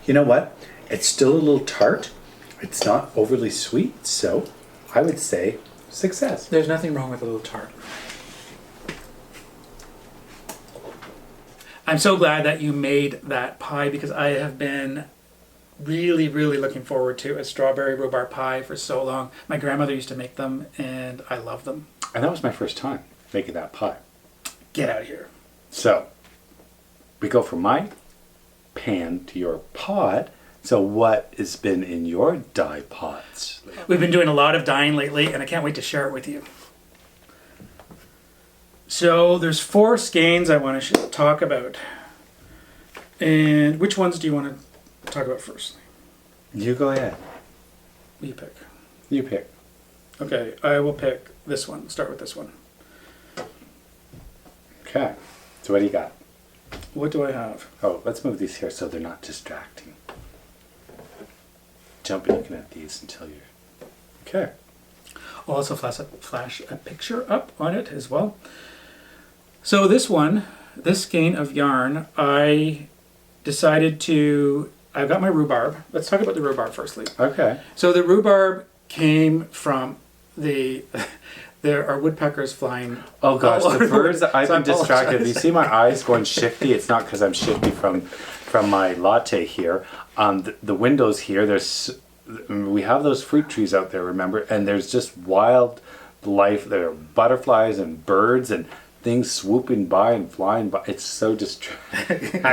you know what? It's still a little tart. It's not overly sweet, so I would say success. There's nothing wrong with a little tart. I'm so glad that you made that pie because I have been really, really looking forward to a strawberry rhubarb pie for so long. My grandmother used to make them and I love them. And that was my first time making that pie. Get out of here. So, we go from my pan to your pot. So what has been in your dye pots? We've been doing a lot of dyeing lately and I can't wait to share it with you. So there's 4 skeins I want to talk about. And which ones do you want to talk about first? You go ahead. You pick. You pick. Okay, I will pick this one. Start with this one. Okay. So what do you got? What do I have? Oh, let's move these here so they're not distracting. Jump looking at these until you're... Okay. I'll also flash a picture up on it as well. So this one, this skein of yarn, I decided to... I've got my rhubarb. Let's talk about the rhubarb firstly. Okay. So the rhubarb came from the... There are woodpeckers flying. Oh gosh, all the over birds, I've so I been distracted. apologize. You see my eyes going shifty? It's not because I'm shifty from my latte here. The windows here, we have those fruit trees out there, remember? And there's just wild life. There are butterflies and birds and things swooping by and flying by. It's so distracting.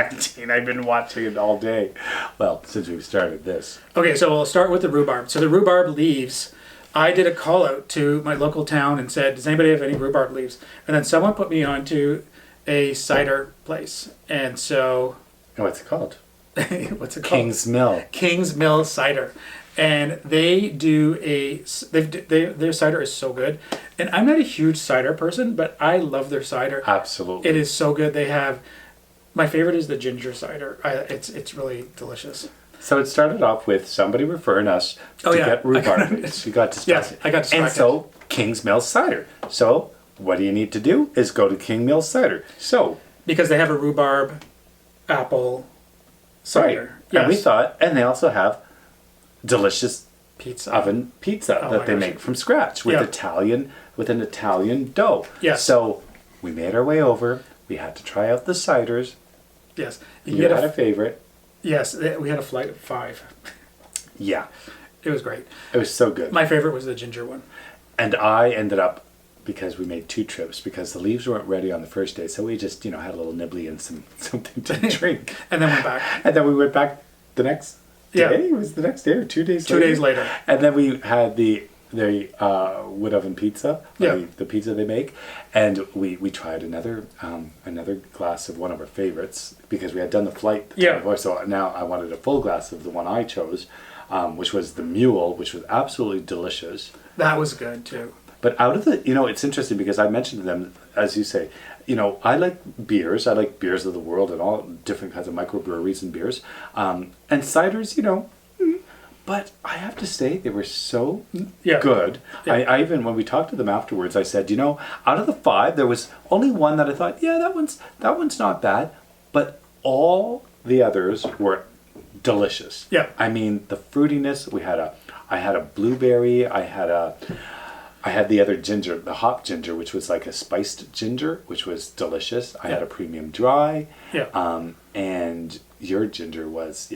I've been watching it all day. Well, since we've started this. Okay, so we'll start with the rhubarb. So the rhubarb leaves, I did a call out to my local town and said, does anybody have any rhubarb leaves? And then someone put me onto a cider place. And so, And what's it called? what's it called? King's Mill. King's Mill Cider. And they do their cider is so good. And I'm not a huge cider person, but I love their cider. Absolutely. It is so good. They have, my favorite is the ginger cider. It's really delicious. So it started off with somebody referring us to get rhubarb leaves. You got distracted. Yes, I got distracted. And so King's Mill Cider. So what do you need to do is go to King Mill Cider. So Because they have a rhubarb apple cider. right. And we thought, and they also have delicious Pizza. oven pizza Oh that my they gosh. make from scratch with Yeah. with an Italian dough. Yes. So we made our way over. We had to try out the ciders. Yes. You had a favorite. Yes, we had a flight of 5. Yeah. It was great. It was so good. My favorite was the ginger one. And I ended up, because we made 2 trips, because the leaves weren't ready on the first day, so we just, had a little nibbly and something to drink. And then went back. And then we went back the next Yeah. day? It was the next day or 2 days 2 later? days later. And then we had the wood oven pizza, Yeah. the pizza they make, and we tried another glass of one of our favorites because we had done the flight the time before, so now I wanted a full glass of the one I chose, which was the mule, which was absolutely delicious. That was good too. But out of the, it's interesting because I mentioned to them, as you say, I like beers. I like beers of the world and all different kinds of microbreweries and beers. And ciders, but I have to say they were so good. Yeah. I even, when we talked to them afterwards, I said, out of the 5, there was only one that I thought, yeah, that one's not bad. But all the others were delicious. Yeah. I mean, the fruitiness, I had a blueberry, I had the other ginger, the hop ginger, which was like a spiced ginger, which was delicious. I had a premium dry. Yeah. And your ginger was,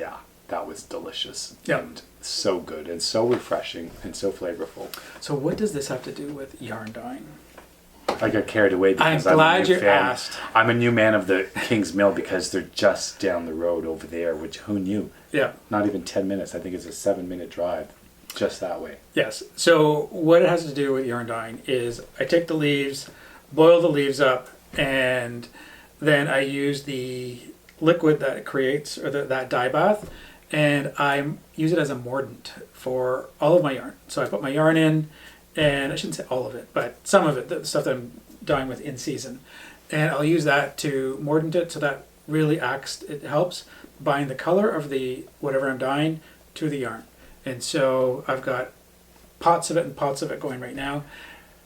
that was delicious. Yeah. And so good and so refreshing and so flavorful. So what does this have to do with yarn dyeing? I got carried away because I'm I'm glad a new you fan. asked. I'm a new man of the King's Mill because they're just down the road over there, which who knew? Yeah. Not even 10 minutes. I think it's a 7-minute drive just that way. Yes. So what it has to do with yarn dyeing is I take the leaves, boil the leaves up, and then I use the liquid that it creates, or that dye bath, and I use it as a mordant for all of my yarn. So I put my yarn in, and I shouldn't say all of it, but some of it, the stuff that I'm dyeing with in season, and I'll use that to mordant it, so that really acts, it helps bind the color of the whatever I'm dyeing to the yarn. And so I've got pots of it and pots of it going right now.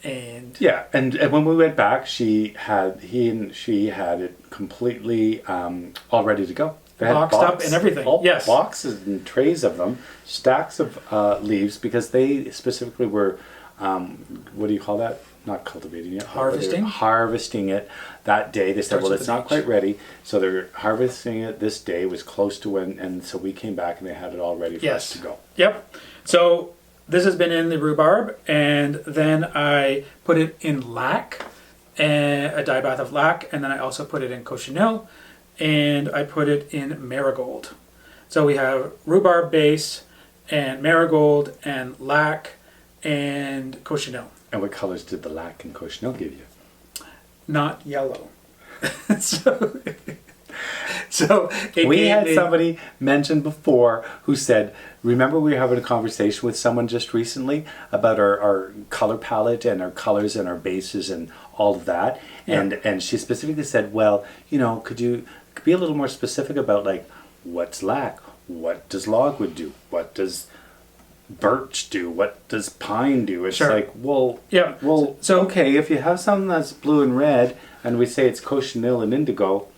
And yeah, and when we went back, she had it completely all ready to go. They had boxed up and everything. Yes, boxes and trays of them, stacks of leaves, because they specifically were what do you call that? Not cultivating it. Harvesting. Harvesting it that day. They said, Starts well, at it's the not beach. quite ready, so they're harvesting it this day. It was close to when, and so we came back and they had it all ready for us to go. Yep. So this has been in the rhubarb, and then I put it in lac, a dye bath of lac, and then I also put it in cochineal, and I put it in marigold. So we have rhubarb base and marigold and lac and cochineal. And what colors did the lac and cochineal give you? Not yellow. so it We gave had me- somebody mention before who said, remember we were having a conversation with someone just recently about our color palette and our colors and our bases and all of that. Yeah. And she specifically said, well, you know, could you be a little more specific about, like, what's lac? What does logwood do? What does birch do? What does pine do? It's Sure. like, well, Yeah. so okay, if you have something that's blue and red and we say it's cochineal and indigo,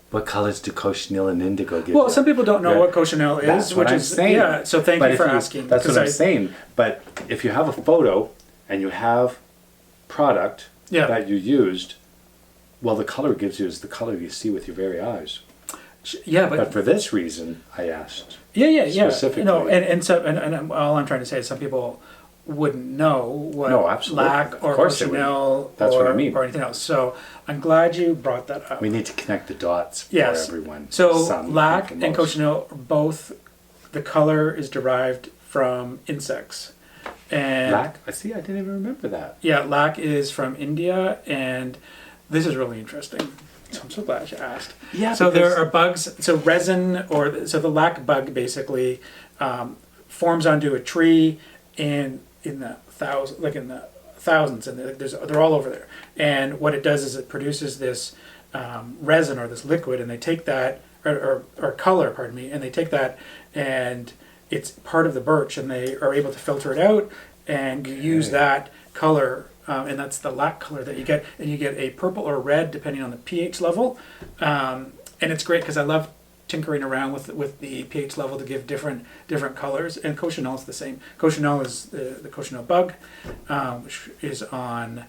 what colors do cochineal and indigo give Well, you? some people don't know Yeah. what cochineal is, That's what which I'm is saying. yeah. So thank But you if for asking. That's what 'cause I'm saying. But if you have a photo and you have product Yeah. that you used, well, the color it gives you is the color you see with your very eyes. Yeah, But for this reason, I asked. yeah. specifically. No, and all I'm trying to say is some people wouldn't know what No, absolutely. lac or Of course they wouldn't. cochineal That's or, what I mean. or anything else. So I'm glad you brought that up. We need to connect the dots Yes. for everyone. So Some lac people and most. cochineal, both the color is derived from insects. And Lac? I see. I didn't even remember that. yeah, lac is from India, and this is really interesting. So I'm so glad you asked. Yeah. So because- there are bugs. So resin, so the lac bug basically forms onto a tree, and in the thousands, and they're all over there. And what it does is it produces this resin or this liquid, and they take that or color, pardon me, and they take that, and it's part of the birch, and they are able to filter it out, and you use that color. And that's the lac color that you get, and you get a purple or red depending on the pH level, and it's great because I love tinkering around with the pH level to give different colors. And cochineal is the same. Cochineal is the cochineal bug, which is on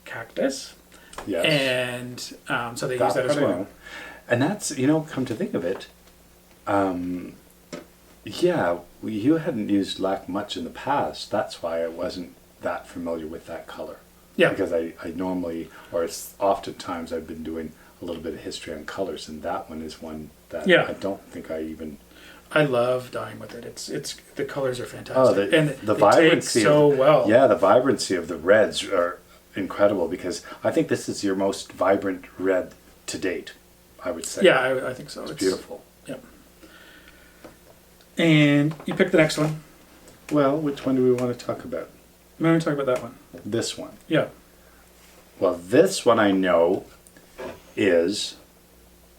cactus, Yes. and so they use that as part I well. know. And that's, come to think of it, you hadn't used lac much in the past. That's why I wasn't that familiar with that color. Yeah. Because I normally, or it's oftentimes I've been doing a little bit of history on colors, and that one is one that Yeah. I don't think I even... I love dyeing with it. It's the colors are fantastic. Oh, the and the they vibrancy take so well. Yeah, the vibrancy of the reds are incredible, because I think this is your most vibrant red to date, I would say. Yeah, I think so. It's beautiful. Yep. And you pick the next one. Well, which one do we want to talk about? I'm going to talk about that one. This one. Yeah. Well, this one I know is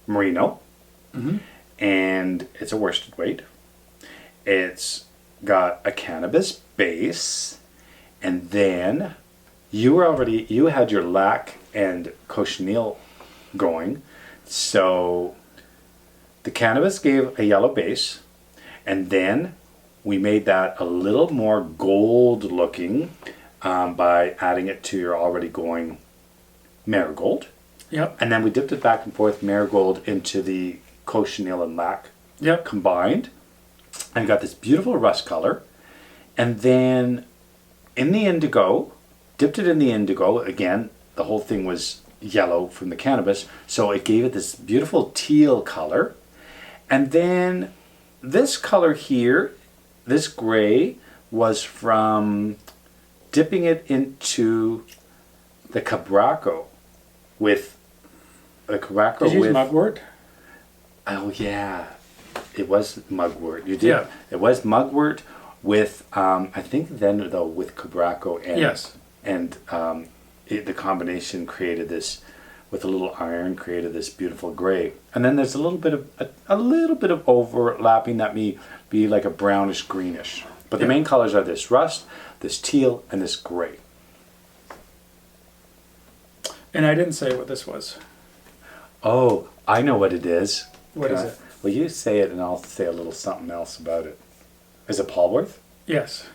merino, and it's a worsted weight. It's got a cannabis base, and then you had your lac and cochineal going, so the cannabis gave a yellow base, and then we made that a little more gold looking by adding it to your already going marigold. Yep. And then we dipped it back and forth, marigold into the cochineal and lac Yep. combined, and got this beautiful rust color. And then in the indigo, dipped it in the indigo. Again, the whole thing was yellow from the cannabis, so it gave it this beautiful teal color. And then this color here, this gray, was from dipping it into the cabraco with the Quebecer Did you use with mugwort? oh yeah, it was mugwort. You did. Yeah. It was mugwort with I think then though with Quebecer and Yes. and the combination created this with a little iron created this beautiful gray. And then there's a little bit of a little bit of overlapping that may be like a brownish greenish. But the Yeah. main colors are this rust, this teal, and this gray. And I didn't say what this was. Oh, I know what it is. What Can is I- it? Well, you say it and I'll say a little something else about it. Is it Polwarth? Yes.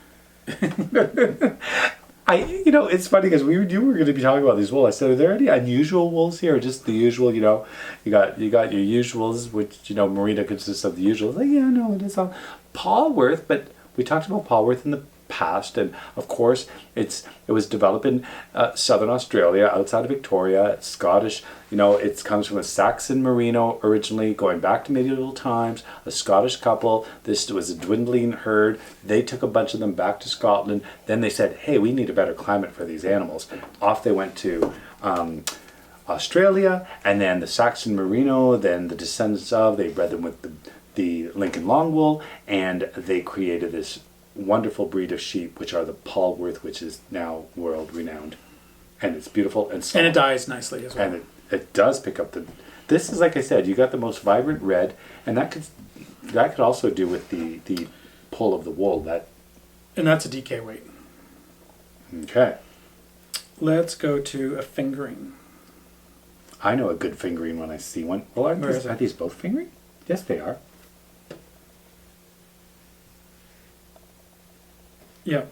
It's funny because you were going to be talking about these wool. I said, are there any unusual wools here, or just the usual? You got your usuals, which merino consists of the usuals. Like, yeah, no, it is all Polwarth, but we talked about Polwarth in the past, and of course, it was developed in southern Australia, outside of Victoria. It's Scottish. It comes from a Saxon merino originally, going back to medieval times. A Scottish couple. This was a dwindling herd. They took a bunch of them back to Scotland. Then they said, "Hey, we need a better climate for these animals." Off they went to Australia, and then the Saxon merino. Then the descendants of they bred them with the Lincoln long wool, and they created this wonderful breed of sheep, which are the Polwarth, which is now world renowned, and it's beautiful and soft. And it dyes nicely as well. And it does pick up this is, like I said, you got the most vibrant red, and that could also do with the pull of the wool. And that's a DK weight. Okay, Let's go to a fingering. I know a good fingering when I see one. Well, Where is it? are these both fingering? Yes, they are. Yeah.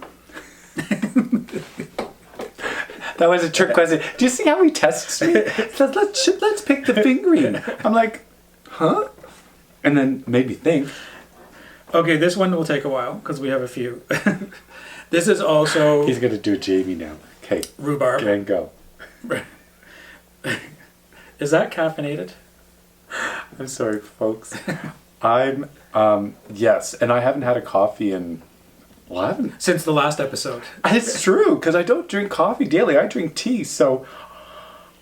That was a trick question. Do you see how he tests me? Let's pick the fingering. I'm like, huh? And then made me think. Okay, this one will take a while because we have a few. This is also He's gonna do Jamie now. Okay, rhubarb. and go. Is that caffeinated? I'm sorry, folks. I'm yes, and I haven't had a coffee in. Well, I haven't. Since the last episode. It's true, because I don't drink coffee daily. I drink tea, so.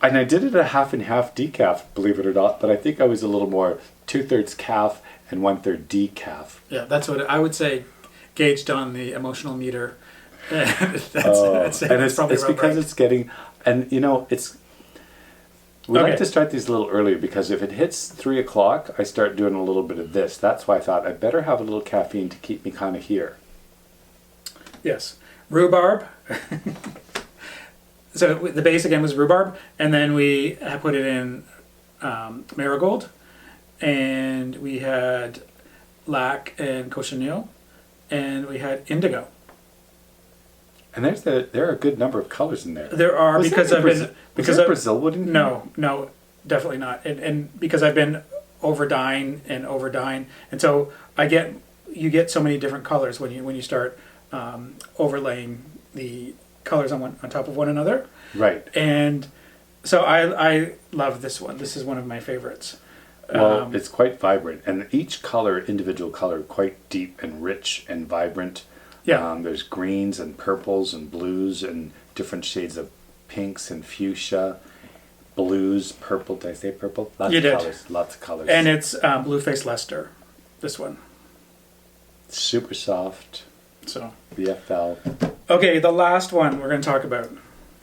And I did it a half and half decaf, believe it or not, but I think I was a little more 2/3 calf and 1/3 decaf. Yeah, that's what I would say, gauged on the emotional meter. That's And it's probably about because right. it's getting. And, it's. We Okay. like to start these a little earlier because if it hits 3 o'clock, I start doing a little bit of this. That's why I thought I'd better have a little caffeine to keep me kind of here. Yes. Rhubarb. So the base again was rhubarb, and then we put it in marigold, and we had lac and cochineal, and we had indigo. And there are a good number of colors in there. There are Was because there I've Brazil- been was because there I, Brazil wood in here? no, definitely not, and because I've been over dyeing, and so you get so many different colors when you start overlaying the colors on top of one another. Right. And so I love this one. This is one of my favorites. Well, it's quite vibrant, and each individual color, quite deep and rich and vibrant. Yeah. There's greens and purples and blues and different shades of pinks and fuchsia, blues, purple. Did I say purple? Lots You of did. colors. Lots of colors. And it's Blue-Faced Leicester, this one. super soft. So BFL. okay, the last one we're going to talk about.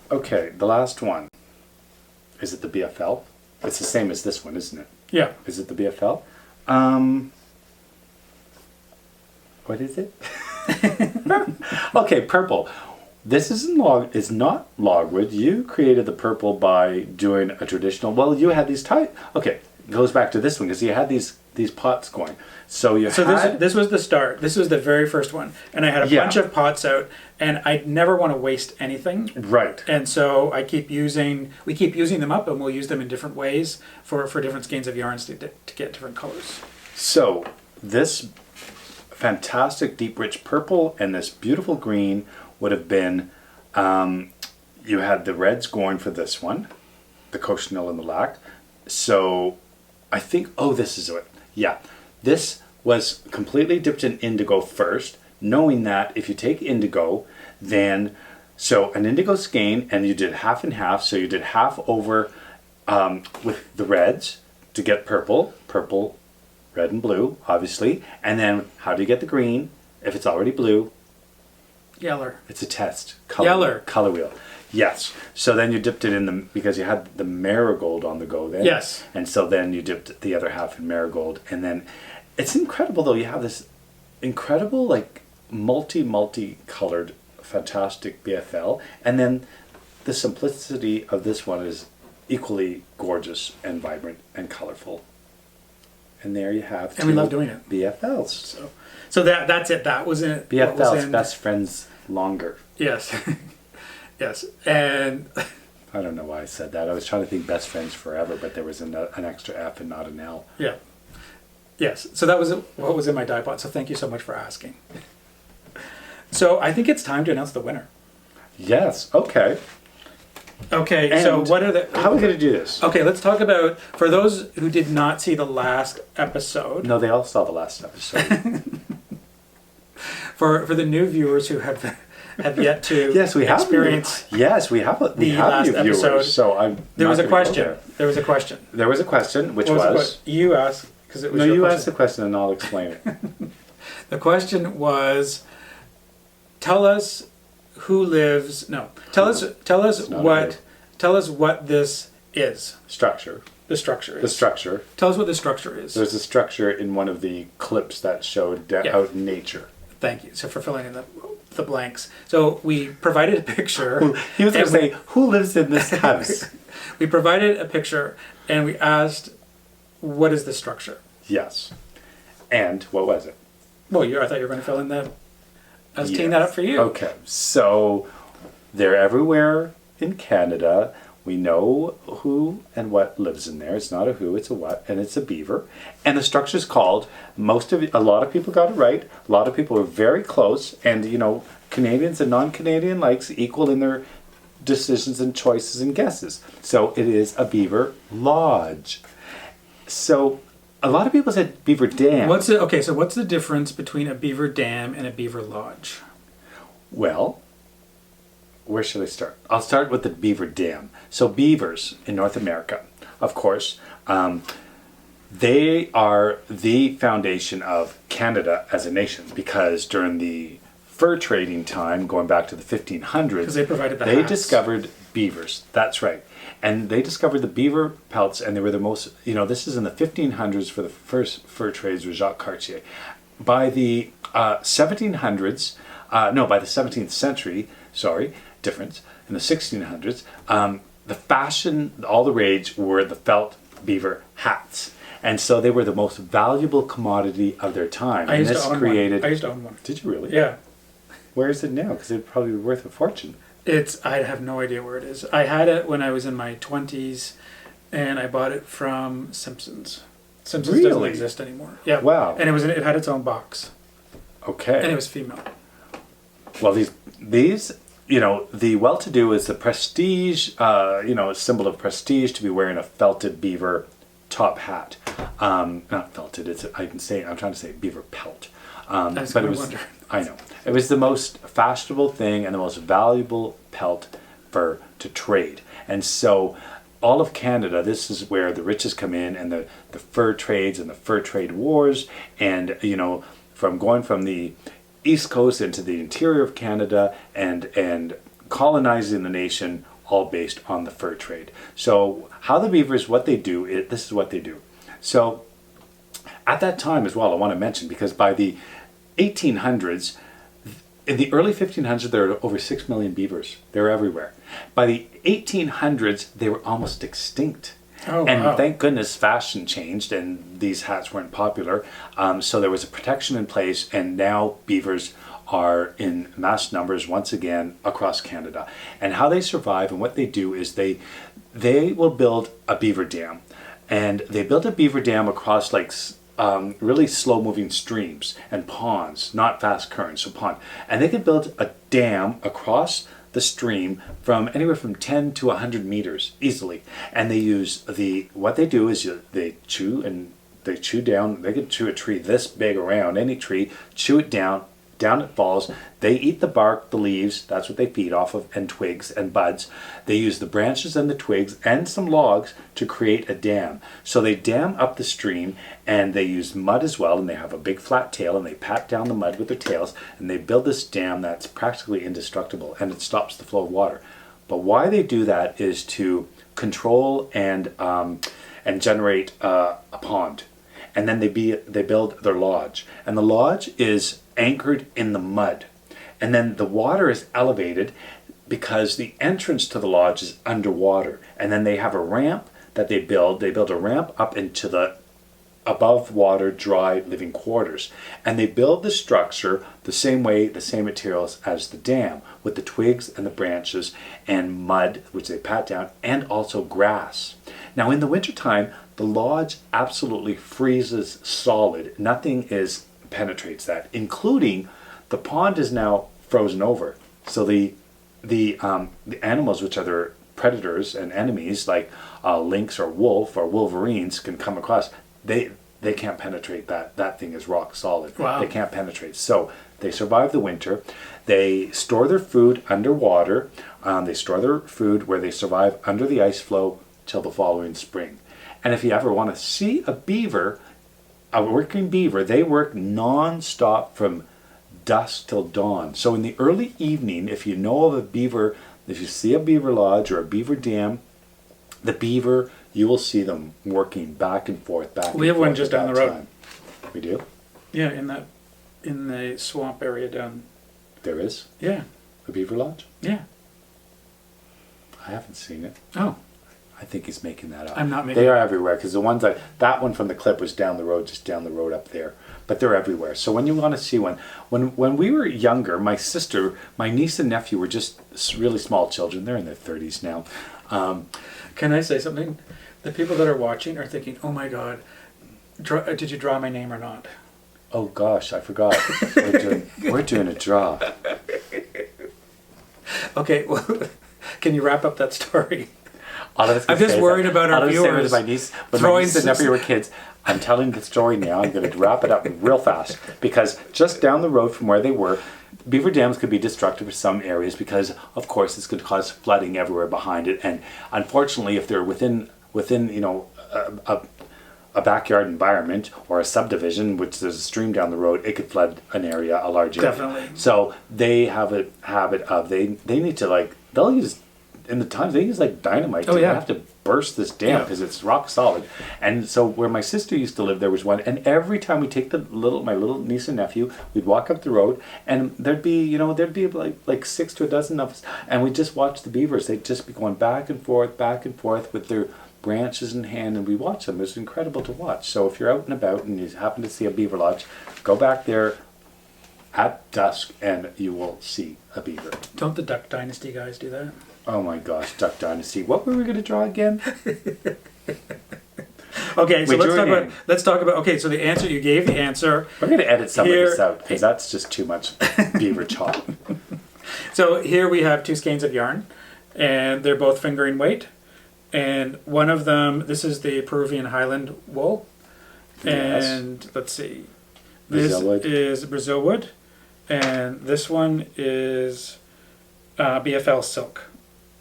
Okay, the last one. Is it the BFL? It's the same as this one, isn't it? Yeah. Is it the BFL? What is it? Okay, purple. This is not logwood. You created the purple by doing a traditional. Well, you had these Okay, it goes back to this one because you had these pots going. So this was the start. This was the very first one, and I had a bunch of pots out, and I never want to waste anything. Right. And so we keep using them up, and we'll use them in different ways for different skeins of yarns to get different colors. So this fantastic deep rich purple and this beautiful green would have been, you had the reds going for this one, the cochineal and the lac. So I think, this is it. Yeah, this was completely dipped in indigo first, knowing that if you take indigo, then, so an indigo skein, and you did half and half, so you did half over with the reds to get purple, red and blue, obviously. And then how do you get the green? If it's already blue, Yeller. it's a test. Yeller. Color wheel. Yes. So then you dipped it in because you had the marigold on the go then. Yes. And so then you dipped the other half in marigold. And then it's incredible though. You have this incredible like multi-colored fantastic BFL. And then the simplicity of this one is equally gorgeous and vibrant and colorful. And there you have And we two love doing it. BFLs. So that's it. That was it. What was BFLs, in- best friends longer. Yes. Yes. And I don't know why I said that. I was trying to think best friends forever, but there was an extra F and not an L. yeah. Yes. So that was what was in my die pot. So thank you so much for asking. So I think it's time to announce the winner. Yes. Okay. Okay. And so what are the? How are we going to do this? Okay. Let's talk about for those who did not see the last episode. No, they all saw the last episode. For the new viewers who have yet to Yes, we have. experience. Yes, we have. We the have last new viewers. episode. So I'm. There not was a gonna go question. there. There was a question. There was a question, which What was. the question? You asked because it was No, your you question. asked the question, and I'll explain it. The question was, tell us who lives. No, tell us It's not a what word. tell us what this is. Structure. The structure is. The structure. Tell us what the structure is. There's a structure in one of the clips that showed Yeah. out in nature. Thank you. So for filling in the blanks. So we provided a picture. He was going and to say, "Who lives in this house?" we provided a picture and we asked, what is the structure? Yes. And what was it? Well, I thought you were going to fill in that. I was teeing Yes. that up for you. Okay, so they're everywhere in Canada. We know who and what lives in there. It's not a who, it's a what, and it's a beaver. And the structure's called, a lot of people got it right. A lot of people were very close. And, Canadians and non-Canadian likes equal in their decisions and choices and guesses. So it is a beaver lodge. So a lot of people said beaver dam. What's the difference between a beaver dam and a beaver lodge? Well, where should I start? I'll start with the beaver dam. So beavers in North America, of course, they are the foundation of Canada as a nation because during the fur trading time, going back to the 1500s, Because they provided the they hats. discovered beavers. That's right. And they discovered the beaver pelts, and they were the most, this is in the 1500s for the first fur trades with Jacques Cartier. By the 1700s, by the 17th century, difference, in the 1600s, the fashion, all the rage were the felt beaver hats. And so they were the most valuable commodity of their time. I and used this to own created. one. I used to own one. Did you really? Yeah. Where is it now? Because it'd probably be worth a fortune. I have no idea where it is. I had it when I was in my 20s, and I bought it from Simpsons. Simpsons doesn't Really? exist anymore. Yeah. Wow. And it had its own box, Okay. and it was female. Well, these, the well-to-do is the prestige, symbol of prestige to be wearing a felted beaver top hat. Not felted. I'm trying to say beaver pelt. was But gonna it was. wonder. I know. It was the most fashionable thing and the most valuable pelt fur to trade. And so all of Canada, this is where the riches come in and the fur trades and the fur trade wars. And, from going from the East Coast into the interior of Canada and colonizing the nation, all based on the fur trade. So how the beavers, what they do, this is what they do. So at that time as well, I want to mention, because by the 1800s, in the early 1500s, there were over 6 million beavers. They were everywhere. By the 1800s, they were almost extinct. Oh, And wow. thank goodness fashion changed and these hats weren't popular. So there was a protection in place, and now beavers are in mass numbers once again across Canada. And how they survive and what they do is they will build a beaver dam. And they built a beaver dam across really slow-moving streams and ponds, not fast currents, so pond. And they could build a dam across the stream from anywhere from 10 to 100 meters easily. And they use what they do is they chew down, they could chew a tree this big around, any tree, chew it down, down it falls. They eat the bark, the leaves, that's what they feed off of, and twigs and buds. They use the branches and the twigs and some logs to create a dam. So they dam up the stream, and they use mud as well, and they have a big flat tail, and they pat down the mud with their tails, and they build this dam that's practically indestructible, and it stops the flow of water. But why they do that is to control and generate a pond. And then they build their lodge, and the lodge is anchored in the mud, and then the water is elevated because the entrance to the lodge is underwater, and then they have a ramp that they build a ramp up into the above water dry living quarters, and they build the structure the same way, the same materials as the dam, with the twigs and the branches and mud which they pat down, and also grass. Now in the wintertime, the lodge absolutely freezes solid. Nothing penetrates that, including the pond is now frozen over. So the animals, which are their predators and enemies, like lynx or wolf or wolverines, can come across. They can't penetrate that. That thing is rock solid. Wow. They can't penetrate. So they survive the winter. They store their food underwater. They store their food where they survive under the ice flow till the following spring. And if you ever want to see a beaver, a working beaver, they work non-stop from dusk till dawn. So in the early evening, if you know of a beaver, if you see a beaver lodge or a beaver dam, the beaver, you will see them working back and forth, We have one just down the road. We do? Yeah, in the swamp area down. There is Yeah, a beaver lodge? yeah. I haven't seen it. Oh, I think he's making that up. I'm not making They are everywhere, because the ones that one from the clip was down the road, just down the road up there. But they're everywhere. So when you want to see one, when we were younger, my sister, my niece and nephew were just really small children. They're in their 30s now. Can I say something? The people that are watching are thinking, "Oh my God, did you draw my name or not?" Oh gosh, I forgot. we're doing a draw. Okay, well, can you wrap up that story? All I was gonna I'm just say is worried that- about all our I was saying viewers was my niece, when my throwing niece and nephew were kids, I'm telling the story now. I'm going to wrap it up real fast, because just down the road from where they were, beaver dams could be destructive for some areas because, of course, it's going to cause flooding everywhere behind it. And unfortunately, if they're within a backyard environment or a subdivision, which there's a stream down the road, it could flood an area, a large area. Definitely. So they have a habit of they need to they'll use in the times they use dynamite to have to burst this dam because it's rock solid. And so where my sister used to live, there was one, and every time we take my little niece and nephew, we'd walk up the road, and there'd be like 6 to a dozen of us, and we'd just watch the beavers. They'd just be going back and forth with their branches in hand, and we watch them. It was incredible to watch. So if you're out and about and you happen to see a beaver lodge, go back there at dusk and you will see a beaver. Don't the Duck Dynasty guys do that? Oh my gosh, Duck Dynasty. What were we going to draw again? Okay, so We drew a let's talk about. Okay, so the answer you gave the answer. We're going to edit some of this Here- out because that's just too much beaver talk. So here we have 2 skeins of yarn, and they're both fingering weight. And one of them, this is the Peruvian Highland wool, Yes. and let's see, this Brazil wood. is Brazil wood, and this one is BFL silk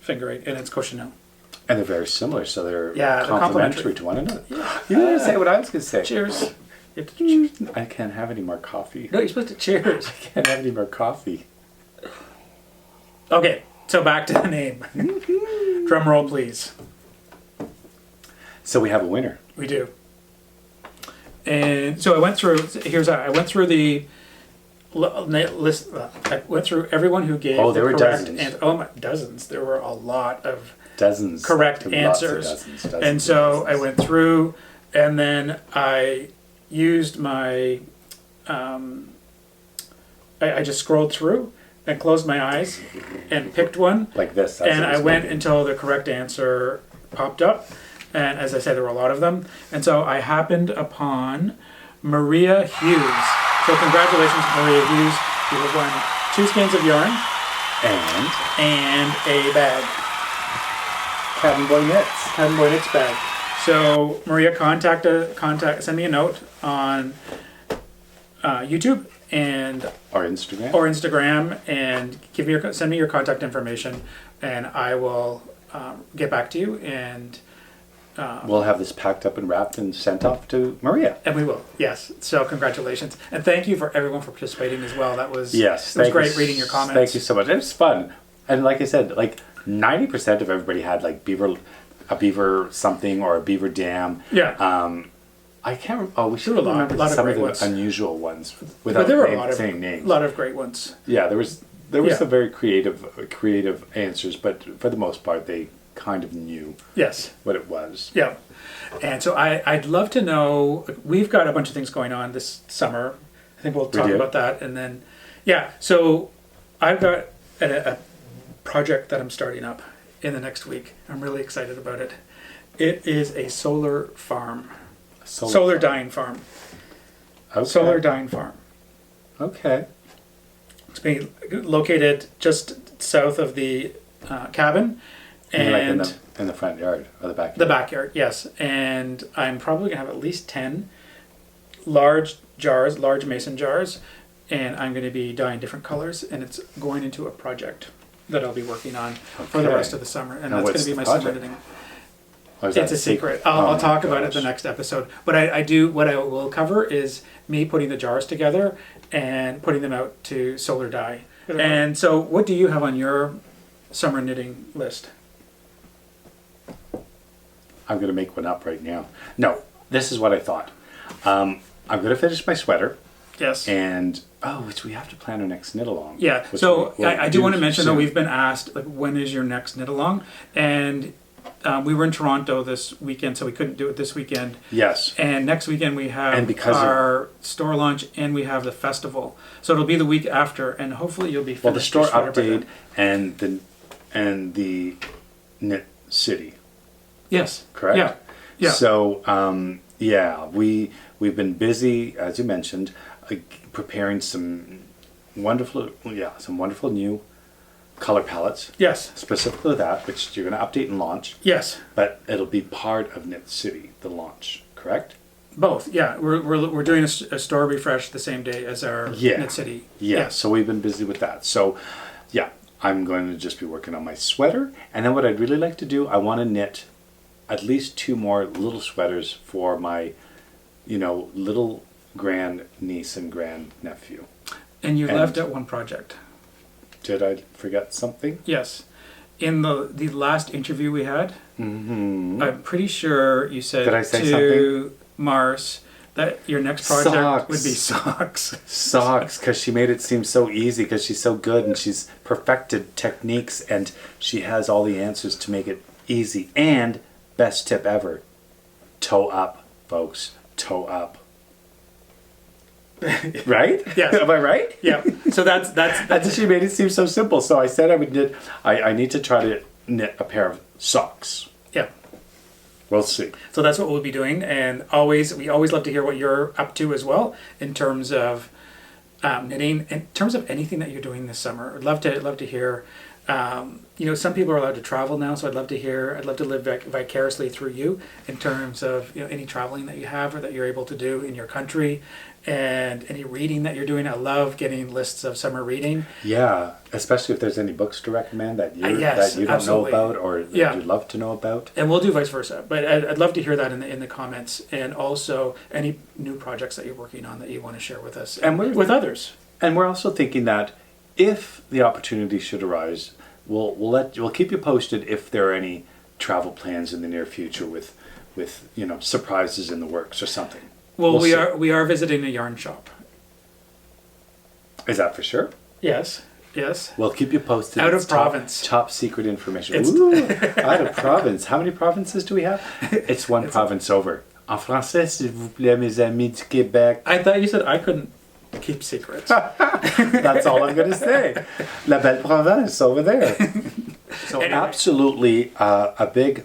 finger eight, and it's Cochineal. And they're very similar, so they're Yeah, they're complementary to one another. You were going to say what I was going to say. Cheers. You have to cheers. I can't have any more coffee. No, you're supposed to cheers. I can't have any more coffee. Okay, so back to the name. Drum roll, please. So we have a winner. We do. And so I went through. I went through the list. I went through everyone who gave. Oh, there were correct dozens. Oh my, dozens! There were a lot of Dozens. correct Lots of answers. dozens And so dozens. I went through, and then I used my. I just scrolled through and closed my eyes and picked one. Like this. And I went until the correct answer popped up. And as I said, there were a lot of them. And so I happened upon Maria Hughes. So congratulations, Maria Hughes. You have won 2 skeins of yarn and a bag. Cabin Boy Knits. Cabin Boy Knits bag. So Maria, send me a note on YouTube, and Or Instagram. and send me your contact information, and I will get back to you, and We'll have this packed up and wrapped and sent off to Maria. we will. Yes. So congratulations, and thank you for everyone for participating as well. That was Yes. It was great reading your comments. Thank you so much. It was fun. And like I said, like 90% of everybody had like a beaver something or a beaver dam. Yeah. I can't. We should There were a remember lot of some of great the ones. unusual ones But without there were a saying names. lot of great ones. Yeah, there was Yeah. some very creative answers, but for the most part, they kind of knew Yes. what it was. Yeah. And so I'd love to know, we've got a bunch of things going on this summer. I think we'll talk do? about that. And then, yeah, so I've got a project that I'm starting up in the next week. I'm really excited about it. It is a solar farm. Solar dyeing farm. Okay. Solar dyeing farm. Okay. It's being located just south of the cabin. And like in the front yard or the backyard. the backyard, yes. And I'm probably going to have at least 10 large mason jars. And I'm going to be dyeing different colors. And it's going into a project that I'll be working on for the Okay. rest of the summer. And Now that's going what's to be the my summer project? knitting. Or is that It's a secret. Oh I'll my talk about it gosh. the next episode. But what I will cover is me putting the jars together and putting them out to solar dye. And so what do you have on your summer knitting list? I'm going to make one up right now. No, this is what I thought. I'm going to finish my sweater, Yes. and which we have to plan our next knit along. Yeah. which So we'll I do want to mention that soon. we've been asked, like, when is your next knit along? And we were in Toronto this weekend, so we couldn't do it this weekend. Yes. And next weekend we have And because of- our store launch and we have the festival. So it'll be the week after, and hopefully you'll be finished. Well, the store your sweater by update then. and the knit city, Yes. correct? Yeah. Yeah. So we've been busy, as you mentioned, preparing some wonderful new color palettes. Yes. Specifically that, which you're going to update and launch, Yes. but it'll be part of Knit City, the launch, correct? Both. Yeah. We're doing a store refresh the same day as our Knit City. Yeah, Yes. so we've been busy with that. So, yeah, I'm going to just be working on my sweater. And then what I'd really like to do, I want to knit at least 2 more little sweaters for my, little grand niece and grand nephew. And you And- left out one project. Did I forget something? Yes. In the last interview we had, Mm-hmm. I'm pretty sure you said Did I say to Mars that your next project Socks. would be socks. Socks, because she made it seem so easy, because she's so good and she's perfected techniques and she has all the answers to make it easy. And best tip ever, toe up, folks, toe up. Right? Yes. Am I right? Yeah. So that's And she made it seem so simple. So I said I would knit. I need to try to knit a pair of socks. yeah. We'll see. So that's what we'll be doing, and we always love to hear what you're up to as well in terms of knitting, in terms of anything that you're doing this summer. I'd love to hear. Some people are allowed to travel now, so I'd love to live vicariously through you in terms of any traveling that you have or that you're able to do in your country, and any reading that you're doing. I love getting lists of summer reading. Yeah, especially if there's any books to recommend that you Yes, that you don't absolutely. know about or that Yeah. you'd love to know about. And we'll do vice versa, but I'd love to hear that in the comments, and also any new projects that you're working on that you want to share with us And we're- with others. And we're also thinking that if the opportunity should arise, we'll keep you posted if there are any travel plans in the near future with surprises in the works or something. Well, We'll see. we are visiting a yarn shop. Is that for sure? Yes, yes. We'll keep you posted. Out It's of province. Top secret information. It's- Ooh, out of province. How many provinces do we have? It's one province over. En français, s'il vous plaît, mes amis du Québec. I thought you said I couldn't keep secrets. That's all I'm going to say. La belle province over there. So Anyway. absolutely a big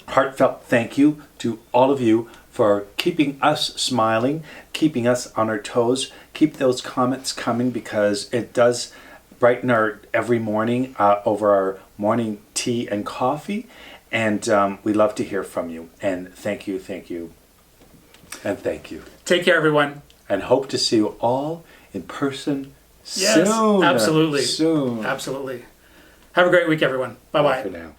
heartfelt thank you to all of you for keeping us smiling, keeping us on our toes. Keep those comments coming, because it does brighten our every morning over our morning tea and coffee. And we love to hear from you. And thank you, and thank you. Take care, everyone. And hope to see you all in person Yes, soon. absolutely. Soon. Absolutely. Have a great week, everyone. Bye-bye. For now.